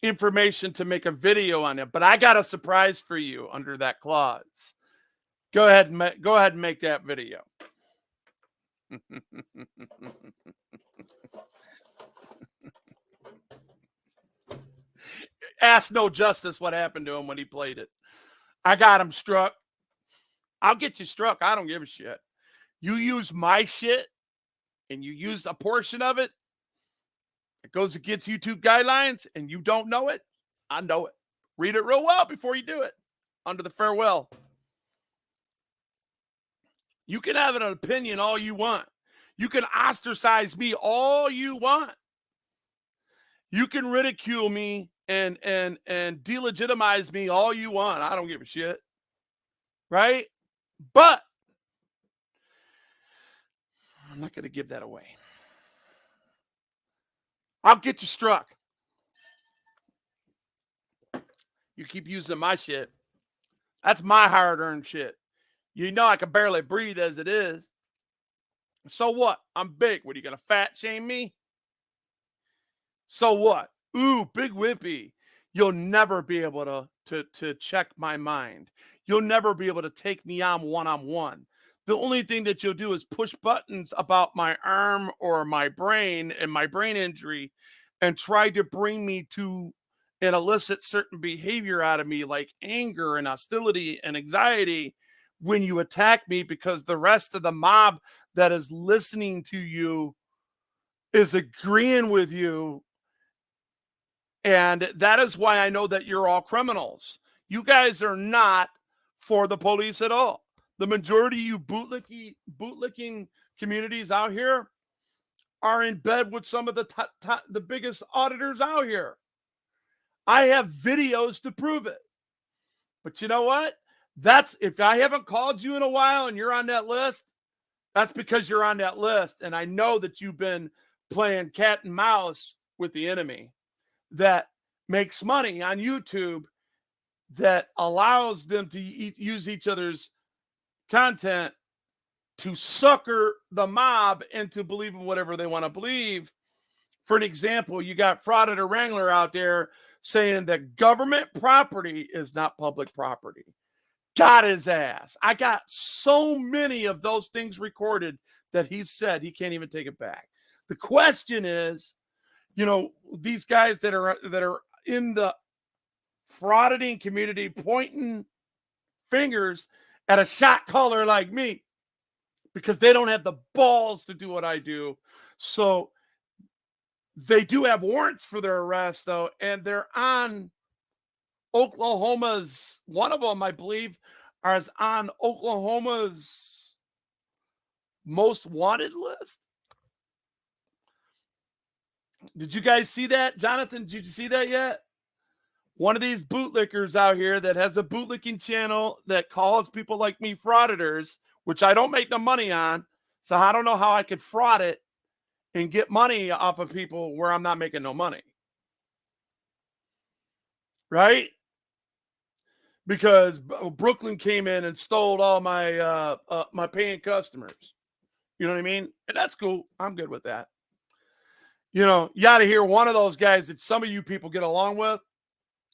information to make a video on it. But I got a surprise for you under that clause. Go ahead and make that video. Ask No Justice what happened to him when he played it. I got him struck. I'll get you struck. I don't give a shit. You use my shit and you use a portion of it, it goes against YouTube guidelines, and you don't know it. I know it. Read it real well before you do it. Under the farewell. You can have an opinion all you want. You can ostracize me all you want. You can ridicule me and delegitimize me all you want. I don't give a shit. Right? But I'm not going to give that away. I'll get you struck. You keep using my shit. That's my hard-earned shit. You know I can barely breathe as it is. So what? I'm big. What, are you going to fat shame me? So what? Ooh, big wimpy. You'll never be able to check my mind. You'll never be able to take me on one-on-one. The only thing that you'll do is push buttons about my arm or my brain and my brain injury and try to bring me to and elicit certain behavior out of me, like anger and hostility and anxiety when you attack me, because the rest of the mob that is listening to you is agreeing with you. And that is why I know that you're all criminals. You guys are not for the police at all. The majority of you bootlicking communities out here are in bed with some of the biggest auditors out here. I have videos to prove it. But you know what? That's, if I haven't called you in a while and you're on that list, that's because you're on that list. And I know that you've been playing cat and mouse with the enemy that makes money on YouTube, that allows them to use each other's content to sucker the mob into believing whatever they want to believe. For an example, you got Frauditer Wrangler out there saying that government property is not public property. Got his ass. I got so many of those things recorded that he said he can't even take it back. The question is, these guys that are in the frauditing community pointing fingers at a shot caller like me because they don't have the balls to do what I do. So they do have warrants for their arrest, though, and they're on Oklahoma's, one of them, I believe, is on Oklahoma's most wanted list. Did you guys see that? Jonathan, did you see that yet? One of these bootlickers out here that has a bootlicking channel that calls people like me frauditors, which I don't make no money on. So I don't know how I could fraud it and get money off of people where I'm not making no money. Right? Because Brooklyn came in and stole all my my paying customers. You know what I mean? And that's cool. I'm good with that. You got to hear one of those guys that some of you people get along with.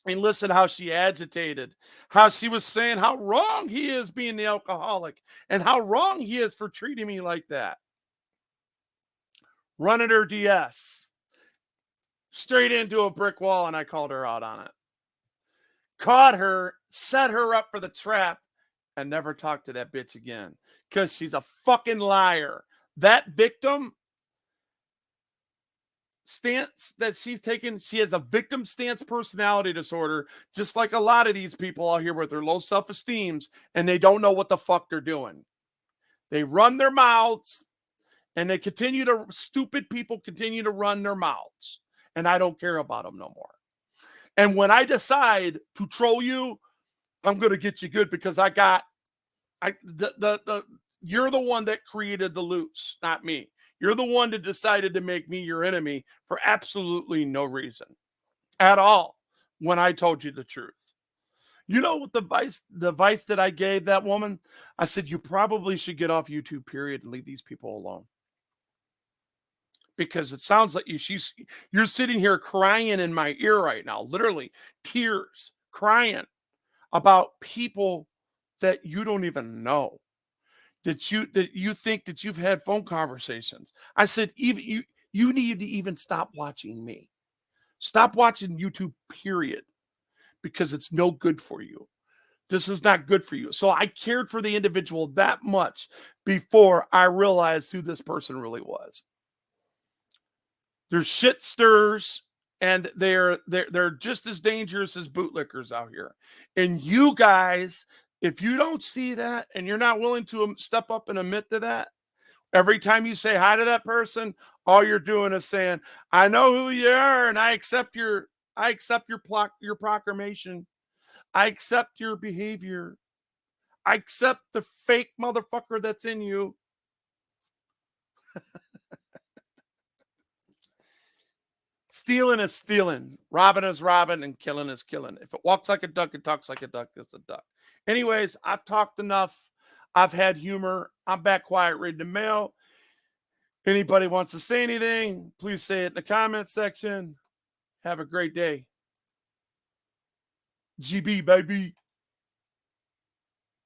And listen how she agitated, how she was saying how wrong he is being the alcoholic and how wrong he is for treating me like that. Running her DS straight into a brick wall, and I called her out on it. Caught her, set her up for the trap, and never talked to that bitch again because she's a fucking liar. That victim stance that she's taken, she has a victim stance personality disorder, just like a lot of these people out here with their low self-esteems, and they don't know what the fuck they're doing. They run their mouths, and stupid people continue to run their mouths, and I don't care about them no more. And when I decide to troll you, I'm going to get you good because you're the one that created the loose, not me. You're the one that decided to make me your enemy for absolutely no reason at all when I told you the truth. You know what the advice that I gave that woman? I said, you probably should get off YouTube, period, and leave these people alone. Because it sounds like you're sitting here crying in my ear right now, literally tears, crying about people that you don't even know. That you think that you've had phone conversations. I said, even you need to even stop watching me. Stop watching YouTube, period, because it's no good for you. This is not good for you. So I cared for the individual that much before I realized who this person really was. They're shit stirrers, and they're just as dangerous as bootlickers out here. And you guys, if you don't see that and you're not willing to step up and admit to that, every time you say hi to that person, all you're doing is saying, I know who you are and I accept your proclamation. I accept your behavior. I accept the fake motherfucker that's in you. Stealing is stealing. Robbing is robbing, and killing is killing. If it walks like a duck, it talks like a duck, it's a duck. Anyways, I've talked enough. I've had humor. I'm back quiet reading the mail. Anybody wants to say anything, please say it in the comment section. Have a great day. GB, baby.